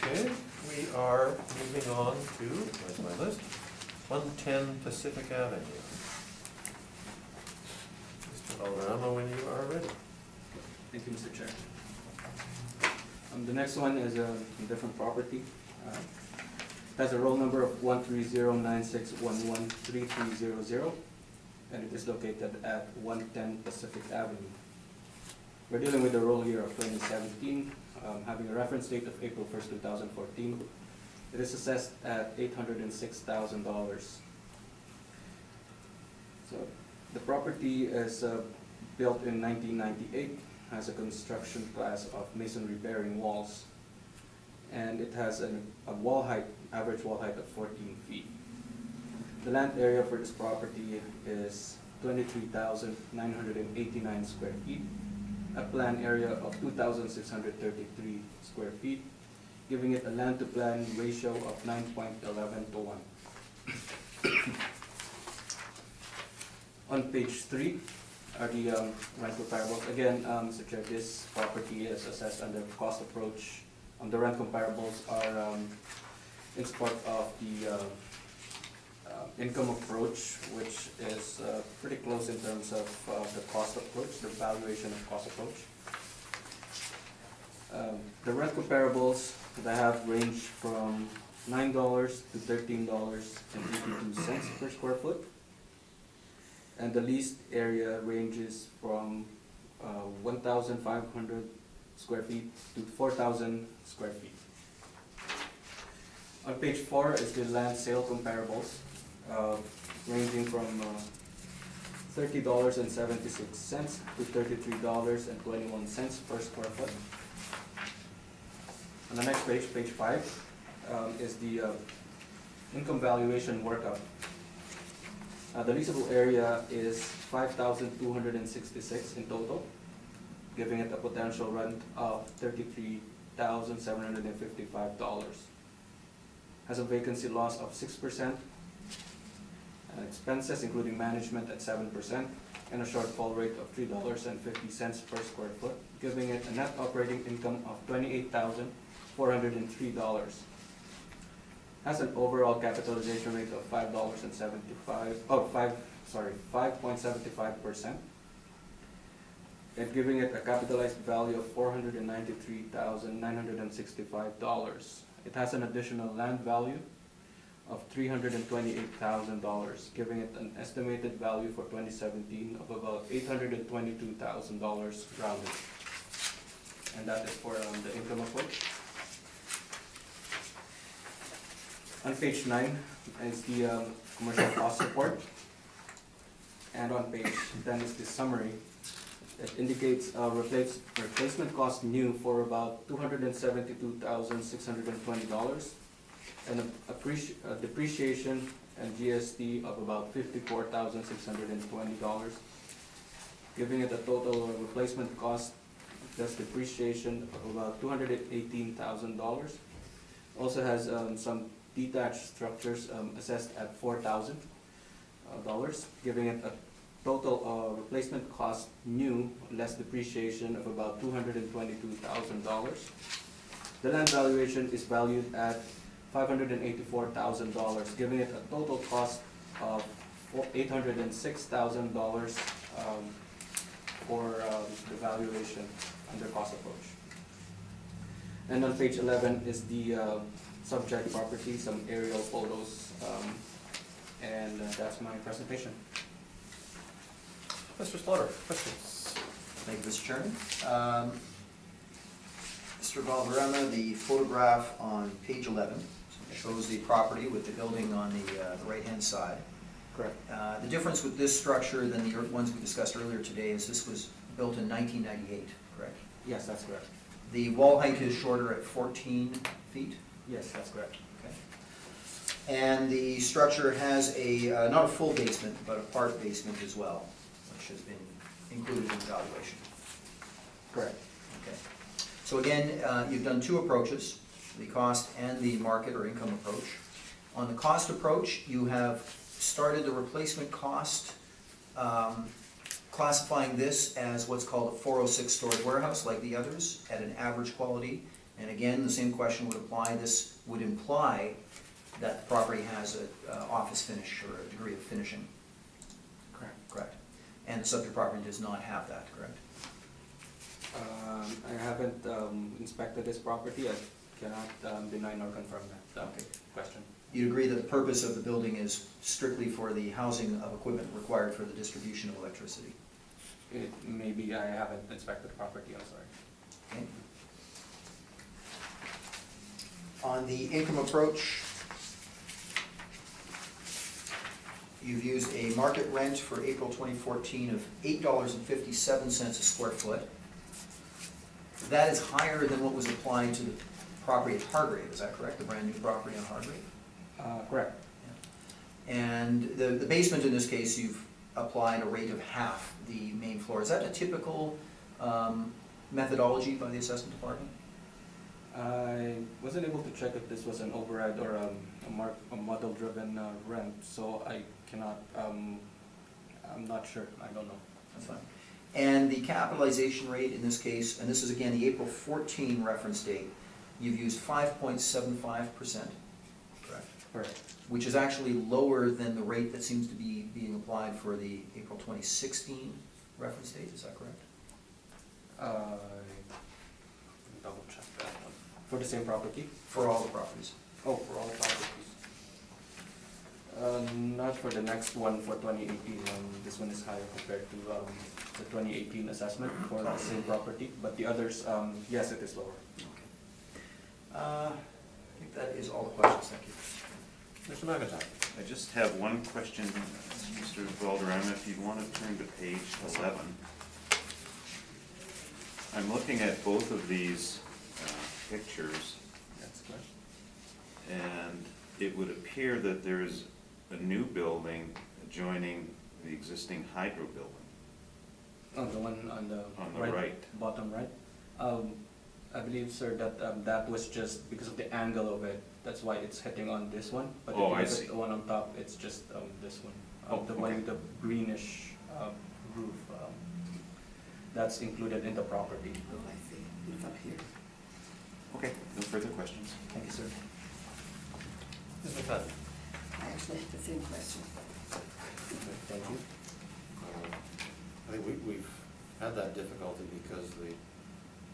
A: Okay, we are moving on to, where's my list? 110 Pacific Avenue. Mr. Valderrama, when you are ready.
C: Thank you, Mr. Chair. The next one is a different property. It has a roll number of 13096113300, and it is located at 110 Pacific Avenue. We're dealing with the roll year of 2017, having a reference date of April 1st, 2014. It is assessed at $806,000. So the property is built in 1998, has a construction class of masonry bearing walls, and it has a wall height, average wall height of 14 feet. The land area for this property is 23,989 square feet, a plan area of 2,633 square feet, giving it a land to plan ratio of 9.11 to 1. On page 3 are the rent comparables. Again, Mr. Chair, this property is assessed under cost approach. The rent comparables are in support of the income approach, which is pretty close in terms of the cost approach, the valuation of cost approach. The rent comparables that I have range from $9 to $13.82 per square foot. And the leased area ranges from 1,500 square feet to 4,000 square feet. On page 4 is the land sale comparables, ranging from $30.76 to $33.21 per square foot. On the next page, page 5, is the income valuation workup. The leasable area is 5,266 in total, giving it a potential rent of $33,755. Has a vacancy loss of 6%, expenses including management at 7%, and a shortfall rate of $3.50 per square foot, giving it a net operating income of $28,403. Has an overall capitalization rate of 5.75%, and giving it a capitalized value of $493,965. It has an additional land value of $328,000, giving it an estimated value for 2017 of about $822,000 rounded. And that is for the income approach. On page 9 is the commercial cost report, and on page 10 is the summary. It indicates replacement cost new for about $272,620, and a depreciation and GST of about $54,620, giving it a total replacement cost plus depreciation of about $218,000. Also has some detached structures assessed at $4,000, giving it a total replacement cost new less depreciation of about $222,000. The land valuation is valued at $584,000, giving it a total cost of $806,000 for the valuation under cost approach. And on page 11 is the subject property, some aerial photos, and that's my presentation.
A: Mr. Slaughter, questions?
D: Thank you, Mr. Chairman. Mr. Valderrama, the photograph on page 11 shows the property with the building on the right-hand side.
C: Correct.
D: The difference with this structure than the ones we discussed earlier today is this was built in 1998, correct?
C: Yes, that's correct.
D: The wall height is shorter at 14 feet.
C: Yes, that's correct.
D: Okay. And the structure has a, not a full basement, but a part basement as well, which has been included in the valuation.
C: Correct.
D: Okay. So again, you've done two approaches, the cost and the market or income approach. On the cost approach, you have started the replacement cost, classifying this as what's called a 406 storage warehouse like the others at an average quality And again, the same question would apply. This would imply that the property has an office finish or a degree of finishing.
C: Correct.
D: Correct. And the subject property does not have that, correct?
C: I haven't inspected this property. I cannot deny nor confirm that question.
D: You agree that the purpose of the building is strictly for the housing of equipment required for the distribution of electricity?
C: Maybe I haven't inspected the property, I'm sorry.
D: Okay. On the income approach, you've used a market rent for April 2014 of $8.57 a square foot. That is higher than what was applied to the property at Hargrave, is that correct? The brand new property on Hargrave?
C: Correct.
D: And the basement in this case, you've applied a rate of half the main floor. Is that a typical methodology by the assessment department?
C: I wasn't able to check if this was an override or a model-driven rent, so I cannot, I'm not sure, I don't know.
D: That's fine. And the capitalization rate in this case, and this is again the April 14 reference date, you've used 5.75%, correct?
C: Correct.
D: Which is actually lower than the rate that seems to be being applied for the April 2016 reference date, is that correct?
C: Double check that one. For the same property?
D: For all the properties.
C: Oh, for all properties. Not for the next one for 2018. This one is higher compared to the 2018 assessment for the same property, but the others, yes, it is lower.
D: I think that is all the questions, thank you.
A: Mr. McIntyre?
E: I just have one question, Mr. Valderrama, if you'd want to turn to page 11. I'm looking at both of these pictures,
C: That's correct.
E: and it would appear that there's a new building adjoining the existing hydro building.
C: Oh, the one on the
E: right.
C: bottom right. I believe, sir, that that was just because of the angle of it. That's why it's hitting on this one. But if
E: Oh,
C: you
E: I
C: look
E: see.
C: at the one on top, it's just this one.
E: Oh,
C: The one
E: okay.
C: with the greenish roof. That's included in the property.
F: Oh, I see. It's up here.
E: Okay, no further questions.
D: Thank you, sir.
A: Ms. McFadden?
F: I actually have the same question.
C: Thank you.
A: I think we've had that difficulty because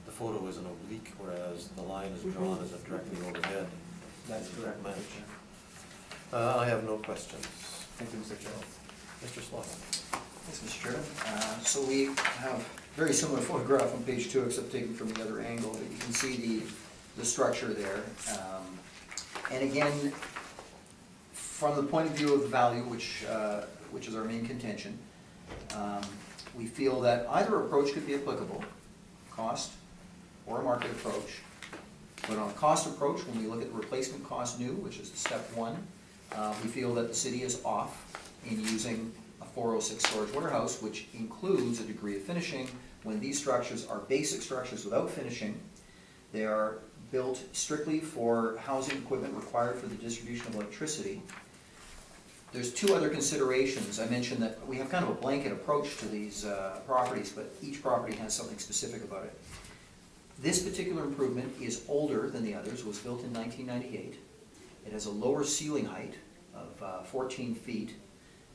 A: the photo is an oblique, whereas the line is drawn as a directly overhead.
C: That's correct,
A: Match.
C: Mr. Chair.
A: I have no questions.
C: Thank you, Mr. Chair.
A: Mr. Slaughter?
D: Yes, Mr. Chairman. So we have a very similar photograph on page 2, except taken from the other angle, but you can see the structure there. And again, from the point of view of the value, which is our main contention, we feel that either approach could be applicable, cost or a market approach. But on a cost approach, when we look at the replacement cost new, which is the step 1, we feel that the city is off in using a 406 storage warehouse, which includes a degree of finishing. When these structures are basic structures without finishing, they are built strictly for housing equipment required for the distribution of electricity. There's 2 other considerations. I mentioned that we have kind of a blanket approach to these properties, but each property has something specific about it. This particular improvement is older than the others. It was built in 1998. It has a lower ceiling height of 14 feet.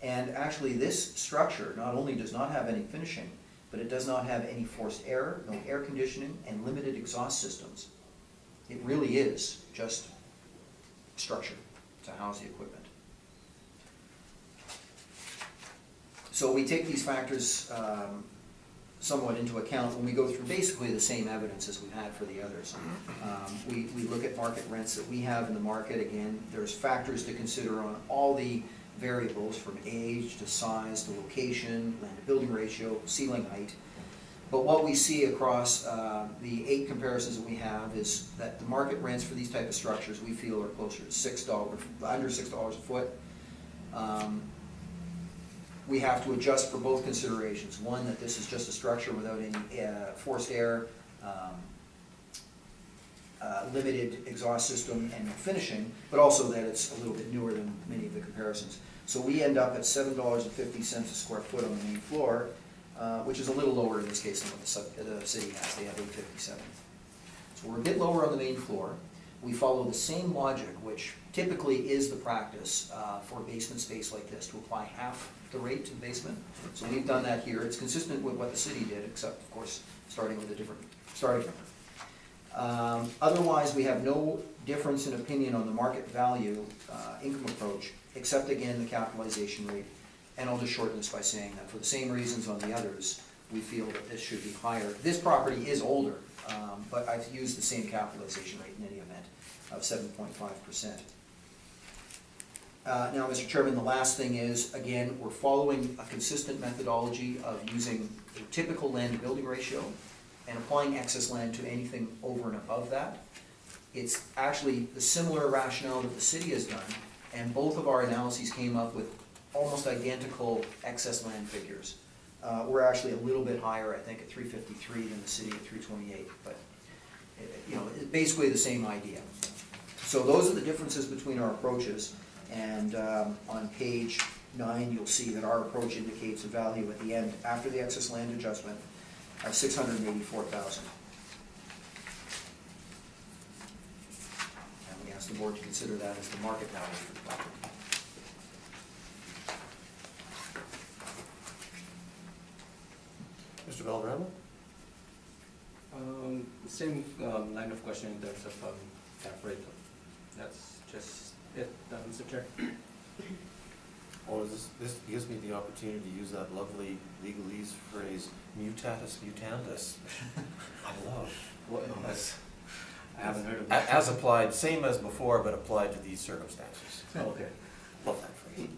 D: And actually this structure not only does not have any finishing, but it does not have any forced air, no air conditioning, and limited exhaust systems. It really is just structure to house the equipment. So we take these factors somewhat into account when we go through basically the same evidence as we've had for the others. We look at market rents that we have in the market. Again, there's factors to consider on all the variables from age to size to location, land to building ratio, ceiling height. But what we see across the 8 comparisons that we have is that the market rents for these type of structures we feel are closer to $6, under $6 a foot. We have to adjust for both considerations. One, that this is just a structure without any forced air, limited exhaust system, and no finishing, but also that it's a little bit newer than many of the comparisons. So we end up at $7.50 a square foot on the main floor, which is a little lower in this case than what the city has. They have $8.57. So we're a bit lower on the main floor. We follow the same logic, which typically is the practice for a basement space like this, to apply half the rate to the basement. So we've done that here. It's consistent with what the city did, except, of course, starting with a different starting number. Otherwise, we have no difference in opinion on the market value income approach, except again the capitalization rate. And I'll just shorten this by saying that for the same reasons on the others, we feel that this should be higher. This property is older, but I've used the same capitalization rate in any event of 7.5%. Now, Mr. Chairman, the last thing is, again, we're following a consistent methodology of using a typical land-to-building ratio and applying excess land to anything over and above that. It's actually the similar rationale that the city has done, and both of our analyses came up with almost identical excess land figures. We're actually a little bit higher, I think, at 353 than the city at 328, but you know, it's basically the same idea. So those are the differences between our approaches, and on page 9 you'll see that our approach indicates a value at the end after the excess land adjustment of $684,000. And we ask the board to consider that as the market value for the property.
A: Mr. Valderrama?
C: Same line of question in terms of cap rate. That's just it, Mr. Chair.
A: Or this gives me the opportunity to use that lovely legalese phrase, mutatis mutandis. I love.
C: I haven't heard of
A: As applied, same as before, but applied to these circumstances.
C: Okay.
A: Love that phrase.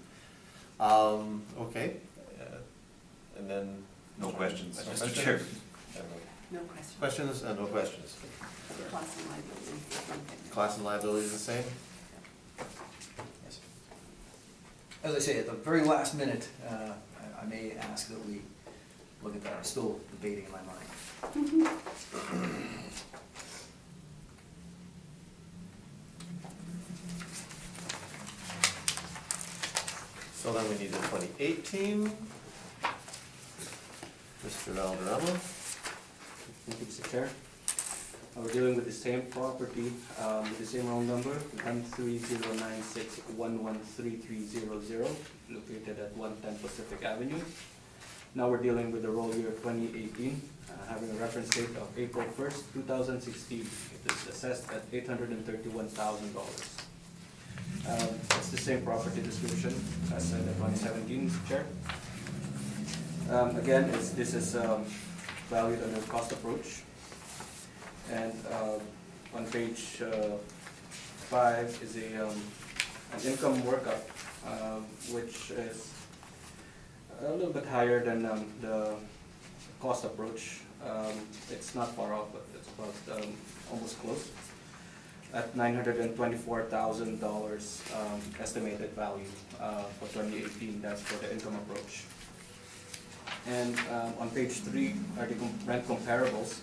A: Okay, and then.
E: No questions,
A: No
E: Mr.
A: questions?
E: Chair.
F: No question.
A: Questions and no questions.
F: Class and liability is the same thing.
A: Class and liability is the same?
D: Yes. As I say, at the very last minute, I may ask that we look at that. I'm still debating in my mind.
A: So then we need the 2018. Mr. Valderrama.
C: Thank you, Mr. Chair. We're dealing with the same property, with the same round number, 13096113300, located at 110 Pacific Avenue. Now we're dealing with the roll year 2018, having a reference date of April 1st, 2016. It is assessed at $831,000. It's the same property description as in the 2017, Mr. Chair. Again, this is valued under cost approach. And on page 5 is an income workup, which is a little bit higher than the cost approach. It's not far off, but it's about almost close. At $924,000 estimated value for 2018, that's for the income approach. And on page 3 are the rent comparables.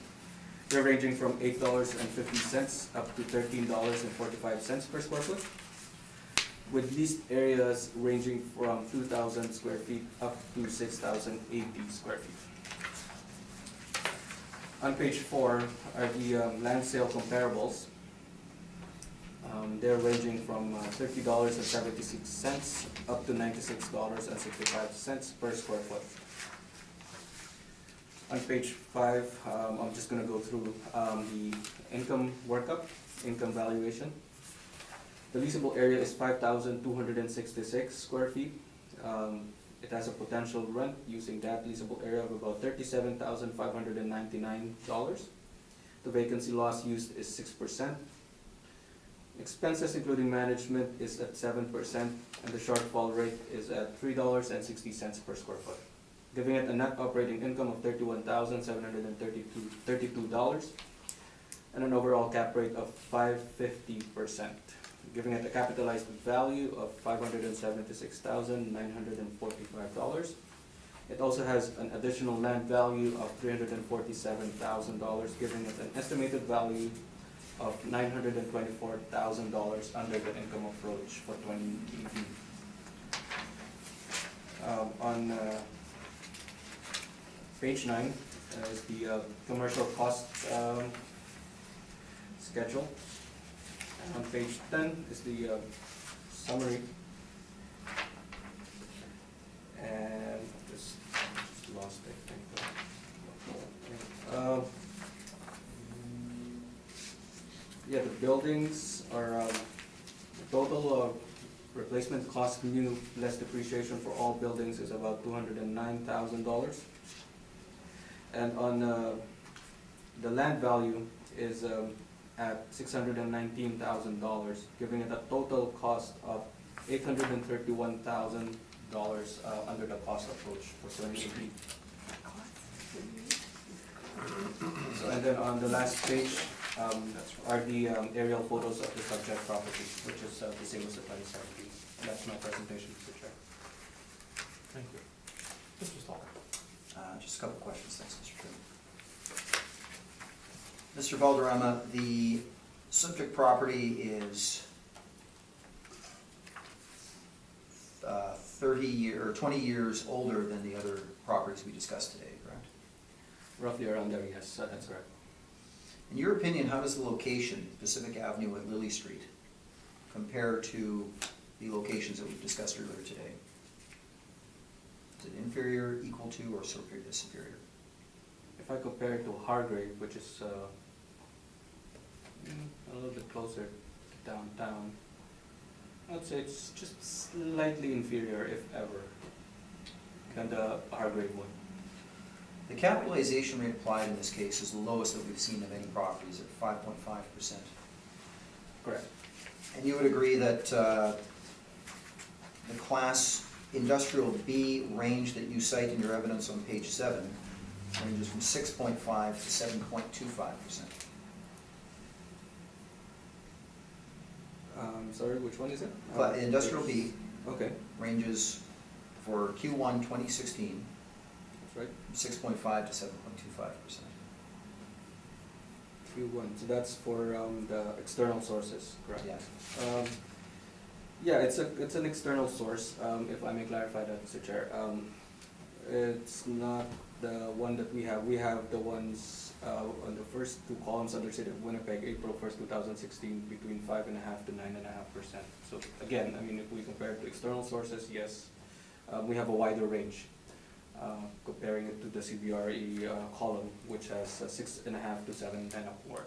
C: They're ranging from $8.50 up to $13.45 per square foot, with leased areas ranging from 2,000 square feet up to 6,080 square feet. On page 4 are the land sale comparables. They're ranging from $30.76 up to $96.65 per square foot. On page 5, I'm just going to go through the income workup, income valuation. The leasable area is 5,266 square feet. It has a potential rent using that leasable area of about $37,599. The vacancy loss used is 6%. Expenses including management is at 7%, and the shortfall rate is at $3.60 per square foot, giving it a net operating income of $31,732 and an overall cap rate of 550%, giving it a capitalized value of $576,945. It also has an additional land value of $347,000, giving it an estimated value of $924,000 under the income approach for 2018. On page 9 is the commercial cost schedule. And on page 10 is the summary. And just lost it, I think. Yeah, the buildings are, the total replacement cost new less depreciation for all buildings is about $209,000. And on the land value is at $619,000, giving it a total cost of $831,000 under the cost approach for 2018. So, and then on the last page are the aerial photos of the subject property, which is the same as the 2017. That's my presentation, Mr. Chair.
A: Thank you. Mr. Stalker.
D: Just a couple questions, thanks, Mr. Chairman. Mr. Valderrama, the subject property is 20 years older than the other properties we discussed today, correct?
C: Roughly around there, yes, that's correct.
D: In your opinion, how does the location, Pacific Avenue and Lily Street, compare to the locations that we've discussed earlier today? Is it inferior, equal to, or superior?
C: If I compare it to Hargrave, which is a little bit closer to downtown, I'd say it's just slightly inferior, if ever, than the Hargrave one.
D: The capitalization rate applied in this case is the lowest that we've seen of any properties at 5.5%.
C: Correct.
D: And you would agree that the Class Industrial B range that you cite in your evidence on page 7 ranges from 6.5 to 7.25%.
C: Sorry, which one is it?
D: Industrial B
C: Okay,
D: ranges for Q1 2016
C: that's right.
D: 6.5 to 7.25%.
C: Q1, so that's for the external sources, correct?
D: Yes.
C: Yeah, it's an external source, if I may clarify that, Mr. Chair. It's not the one that we have. We have the ones on the first two columns under City of Winnipeg, April 1st, 2016, between 5.5% to 9.5%. So again, I mean, if we compare it to external sources, yes, we have a wider range. Comparing it to the CBRE column, which has 6.5 to 7.25.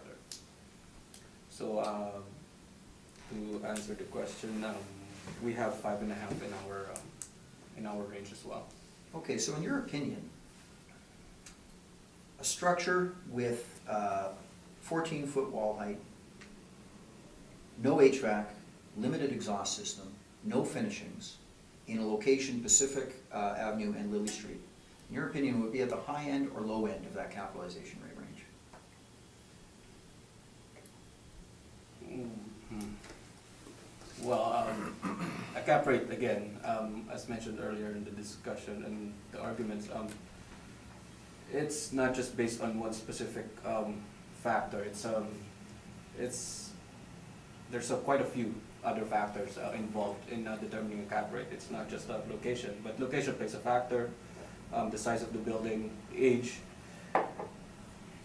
C: So to answer the question, we have 5.5 in our range as well.
D: Okay, so in your opinion, a structure with 14-foot wall height, no HVAC, limited exhaust system, no finishings, in a location Pacific Avenue and Lily Street, in your opinion, would be at the high end or low end of that capitalization rate range?
C: Well, a cap rate, again, as mentioned earlier in the discussion and the arguments, it's not just based on one specific factor. There's quite a few other factors involved in determining a cap rate. It's not just location, but location plays a factor, the size of the building, age.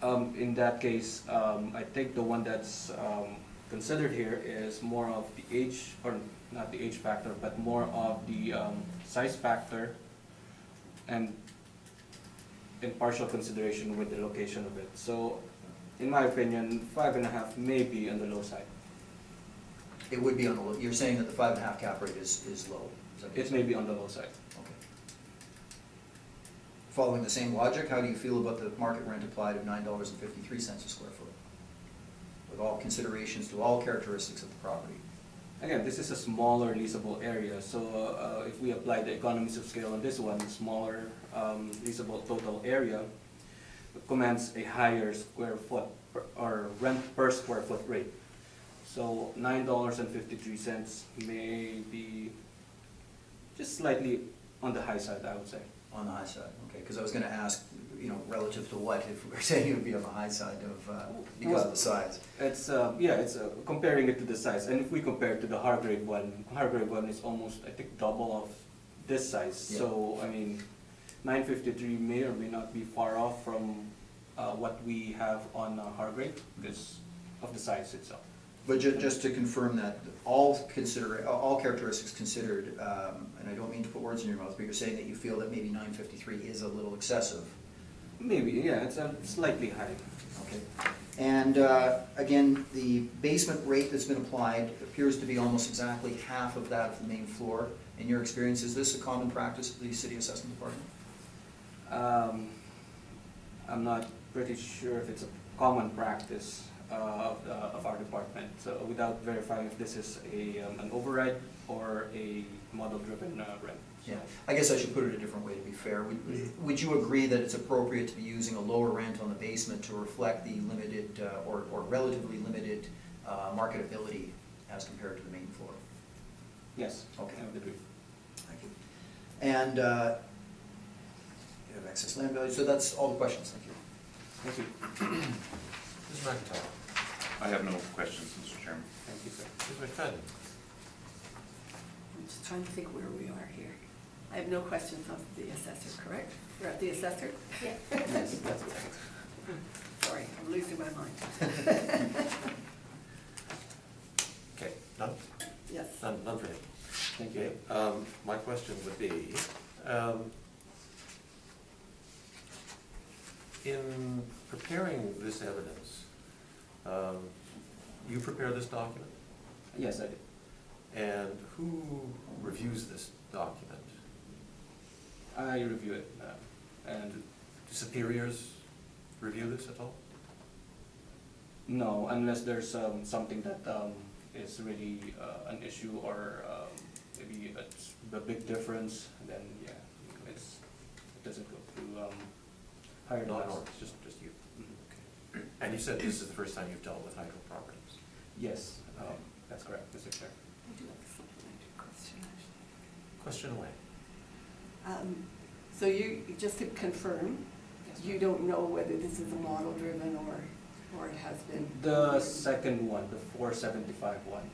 C: In that case, I think the one that's considered here is more of the age, or not the age factor, but more of the size factor, and in partial consideration with the location of it. So, in my opinion, 5.5 may be on the low side.
D: It would be on the low. You're saying that the 5.5 cap rate is low. Is that what you're
C: It
D: saying?
C: may be on the low side.
D: Okay. Following the same logic, how do you feel about the market rent applied of $9.53 a square foot? With all considerations to all characteristics of the property.
C: Again, this is a smaller leasable area, so if we apply the economies of scale on this one, smaller leasable total area commands a higher square foot or rent per square foot rate. So $9.53 may be just slightly on the high side, I would say.
D: On the high side, okay, because I was gonna ask, you know, relative to what, if we were saying it would be on the high side of, because of the size.
C: It's, it's comparing it to the size, and if we compare it to the Hargrave one is almost, I think, double of this size.
D: Yeah.
C: So, I mean, 953 may or may not be far off from what we have on Hargrave, because of the size itself.
D: But just to confirm that, all characteristics considered, and I don't mean to put words in your mouth, but you're saying that you feel that maybe 953 is a little excessive.
C: Maybe, yeah, it's slightly high.
D: Okay. And again, the basement rate that's been applied appears to be almost exactly half of that of the main floor. In your experience, is this a common practice of the City Assessment Department?
C: I'm not pretty sure if it's a common practice of our department, so without verifying if this is an override or a model-driven rent.
D: Yeah, I guess I should put it a different way to be fair. Would you agree that it's appropriate to be using a lower rent on the basement to reflect the limited or relatively limited marketability as compared to the main floor?
C: Yes,
D: Okay.
C: I would agree.
D: Thank you. And you have excess land value, so that's all the questions. Thank you.
C: Thank you.
A: Ms. McIntyre.
E: I have no questions, Mr. Chairman.
C: Thank you, sir.
A: Ms. McFadden.
F: I'm just trying to think where we are here. I have no questions of the assessor, correct? We're at the assessor?
B: Yeah.
C: Yes, that's correct.
F: Sorry, I'm losing my mind.
A: Okay, none?
F: Yes.
A: None for me.
C: Thank you.
A: Okay, my question would be, in preparing this evidence, you prepare this document?
C: Yes, I did.
A: And who reviews this document?
C: I review it, and
A: Do superiors review this at all?
C: no, unless there's something that is really an issue or maybe it's a big difference, then yeah, it doesn't go through higher
A: No,
C: class.
A: no, it's just you.
C: Mhm.
A: Okay. And you said this is the first time you've dealt with hydro properties?
C: Yes, that's correct, Mr. Chair.
F: I do have a supplementary question, actually.
A: Question away.
F: So you, just to confirm,
C: Yes,
F: you don't know whether this is a model-driven or it has been?
C: The second one, the 475 one,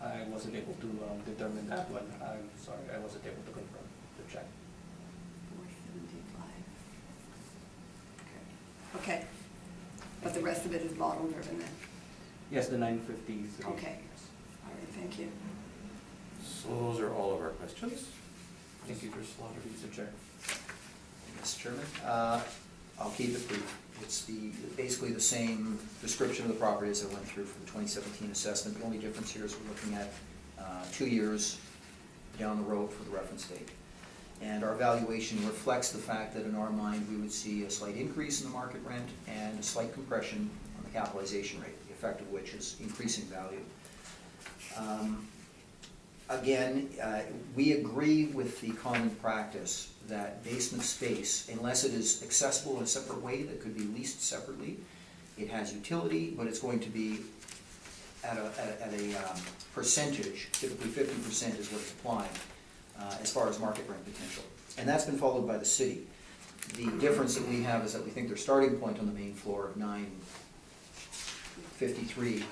C: I wasn't able to determine that one. I'm sorry, I wasn't able to confirm the check.
F: 475. Okay. Okay. But the rest of it is model-driven then?
C: Yes, the 953.
F: Okay. All right, thank you.
A: So those are all of our questions.
C: Thank you,
A: Mr. Slaughter.
C: Mr. Chair.
D: Mr. Chairman, I'll keep it brief. It's basically the same description of the property as I went through for the 2017 assessment. The only difference here is we're looking at 2 years down the road for the reference date. And our valuation reflects the fact that in our mind, we would see a slight increase in the market rent and a slight compression on the capitalization rate, the effect of which is increasing value. Again, we agree with the common practice that basement space, unless it is accessible in a separate way that could be leased separately, it has utility, but it's going to be at a percentage, typically 50% is what's applied as far as market rent potential. And that's been followed by the city. The difference that we have is that we think their starting point on the main floor of 953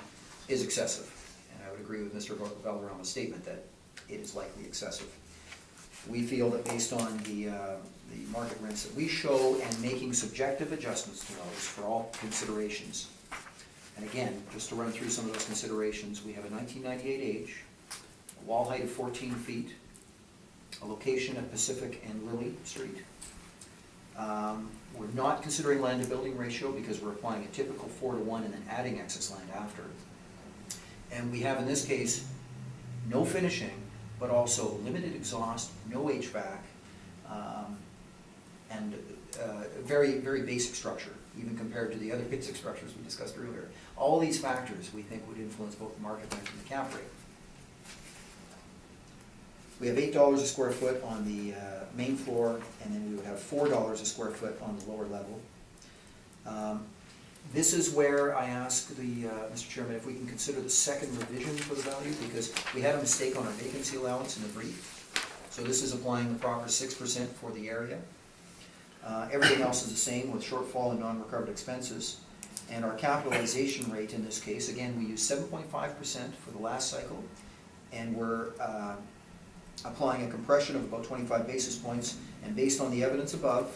D: is excessive. And I would agree with Mr. Valderrama's statement that it is likely excessive. We feel that based on the market rents that we show and making subjective adjustments to those for all considerations. And again, just to run through some of those considerations, we have a 1998 age, a wall height of 14 feet, a location at Pacific and Lily Street. We're not considering land to building ratio because we're applying a typical 4:1 and then adding excess land after. And we have in this case, no finishing, but also limited exhaust, no HVAC, and very, very basic structure, even compared to the other basic structures we discussed earlier. All these factors we think would influence both the market rent and the cap rate. We have $8 a square foot on the main floor, and then we would have $4 a square foot on the lower level. This is where I ask the, Mr. Chairman, if we can consider the second revision for the value, because we had a mistake on our vacancy allowance in the brief. So this is applying the proper 6% for the area. Everything else is the same with shortfall and non-recovered expenses. And our capitalization rate in this case, again, we use 7.5% for the last cycle, and we're applying a compression of about 25 basis points. And based on the evidence above,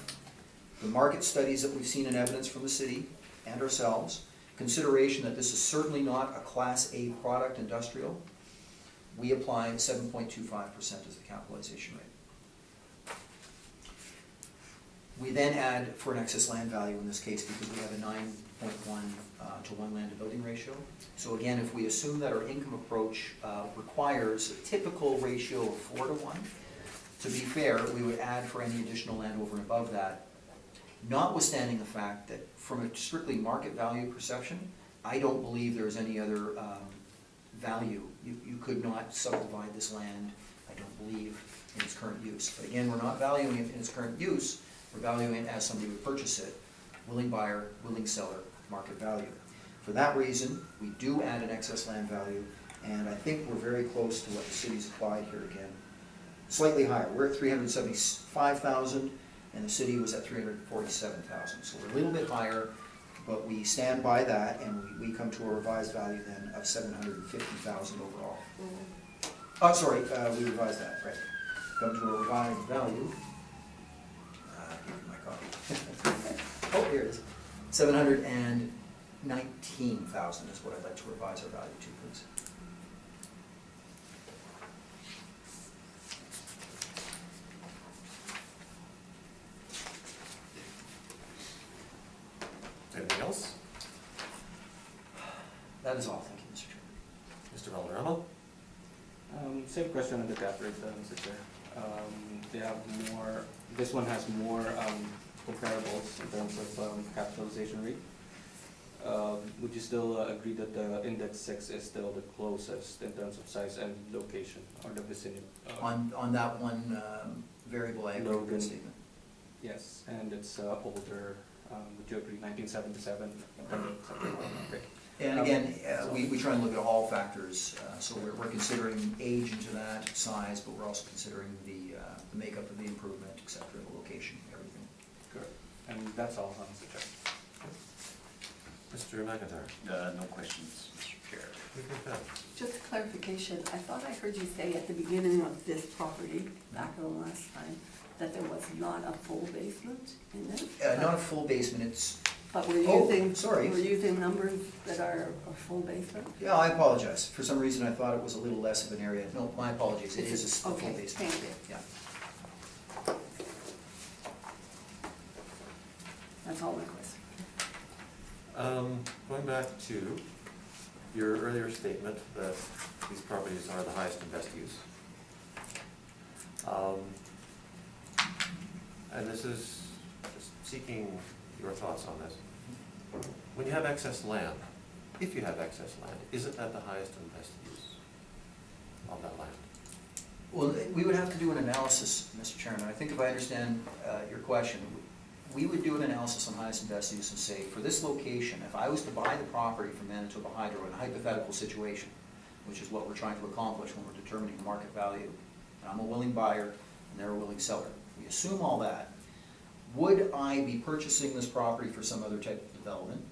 D: the market studies that we've seen in evidence from the city and ourselves consideration that this is certainly not a Class A product industrial, we apply 7.25% as the capitalization rate. We then add for an excess land value in this case because we have a 9.1 to 1 land to building ratio. So again, if we assume that our income approach requires a typical ratio of 4 to 1, to be fair, we would add for any additional land over and above that, notwithstanding the fact that from a strictly market value perception, I don't believe there's any other value. You could not subdivide this land, I don't believe, in its current use. But again, we're not valuing it in its current use, we're valuing it as somebody would purchase it, willing buyer, willing seller, market value. For that reason, we do add an excess land value, and I think we're very close to what the city's applied here again. Slightly higher, we're at 375,000, and the city was at 347,000. So we're a little bit higher, but we stand by that, and we come to a revised value then of 750,000 overall. Oh, sorry, we revised that, right. Come to a revised value. Give me my copy. Oh, here it is. 719,000 is what I'd like to revise our value to, please.
A: Anything else?
D: That is all, thank you, Mr. Chairman.
A: Mr. Valderrama?
C: Same question on the cap rate, Mr. Chair. They have more, this one has more comparables in terms of capitalization rate. Would you still agree that the index 6 is still the closest in terms of size and location, or the vicinity?
D: On that one variable, I agree with
C: Logan.
D: that statement.
C: Yes, and it's older. Would you agree, 1977? Okay.
D: And again, we try and look at all factors, so we're considering age into that, size, but we're also considering the makeup of the improvement, et cetera, the location, everything.
C: Good. And that's all, Mr. Chair.
A: Mr. McIntyre?
G: No questions, Mr. Chair.
F: Just a clarification, I thought I heard you say at the beginning of this property, back on the last time, that there was not a full basement in it?
D: Not a full basement, it's,
F: But we're
D: Oh,
F: using,
D: sorry.
F: we're using numbers that are a full basement?
D: yeah, I apologize. For some reason, I thought it was a little less of an area. No, my apologies, it is a full
F: Okay,
D: basement.
F: thank you.
D: Yeah.
F: That's all my question.
A: Going back to your earlier statement that these properties are the highest and best use. And this is just seeking your thoughts on this. When you have excess land, if you have excess land, is it at the highest and best use of that land?
D: Well, we would have to do an analysis, Mr. Chairman. I think if I understand your question, we would do an analysis on highest and best use and say, for this location, if I was to buy the property from Manitoba Hydro in a hypothetical situation, which is what we're trying to accomplish when we're determining the market value, and I'm a willing buyer and they're a willing seller, we assume all that, would I be purchasing this property for some other type of development?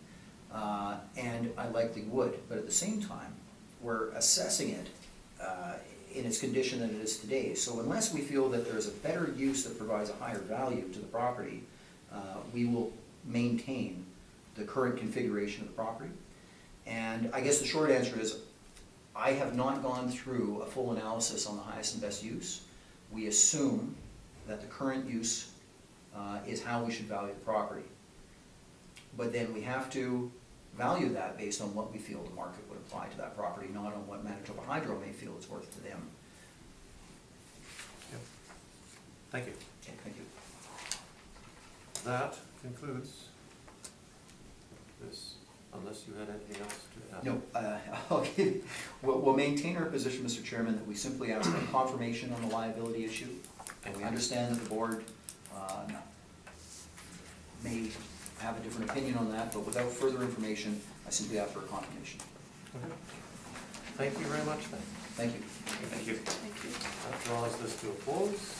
D: And I likely would, but at the same time, we're assessing it in its condition than it is today. So unless we feel that there is a better use that provides a higher value to the property, we will maintain the current configuration of the property. And I guess the short answer is, I have not gone through a full analysis on the highest and best use. We assume that the current use is how we should value the property. But then we have to value that based on what we feel the market would apply to that property, not on what Manitoba Hydro may feel it's worth to them.
A: Yep. Thank you.
D: Okay, thank you.
A: That concludes this, unless you had anything else to add.
D: No, okay. We'll maintain our position, Mr. Chairman, that we simply ask for confirmation on the liability issue, and we understand that the board may have a different opinion on that, but without further information, I simply ask for a confirmation.
A: Okay. Thank you very much then.
D: Thank you.
G: Thank you.
F: Thank you.
A: That draws this to a close.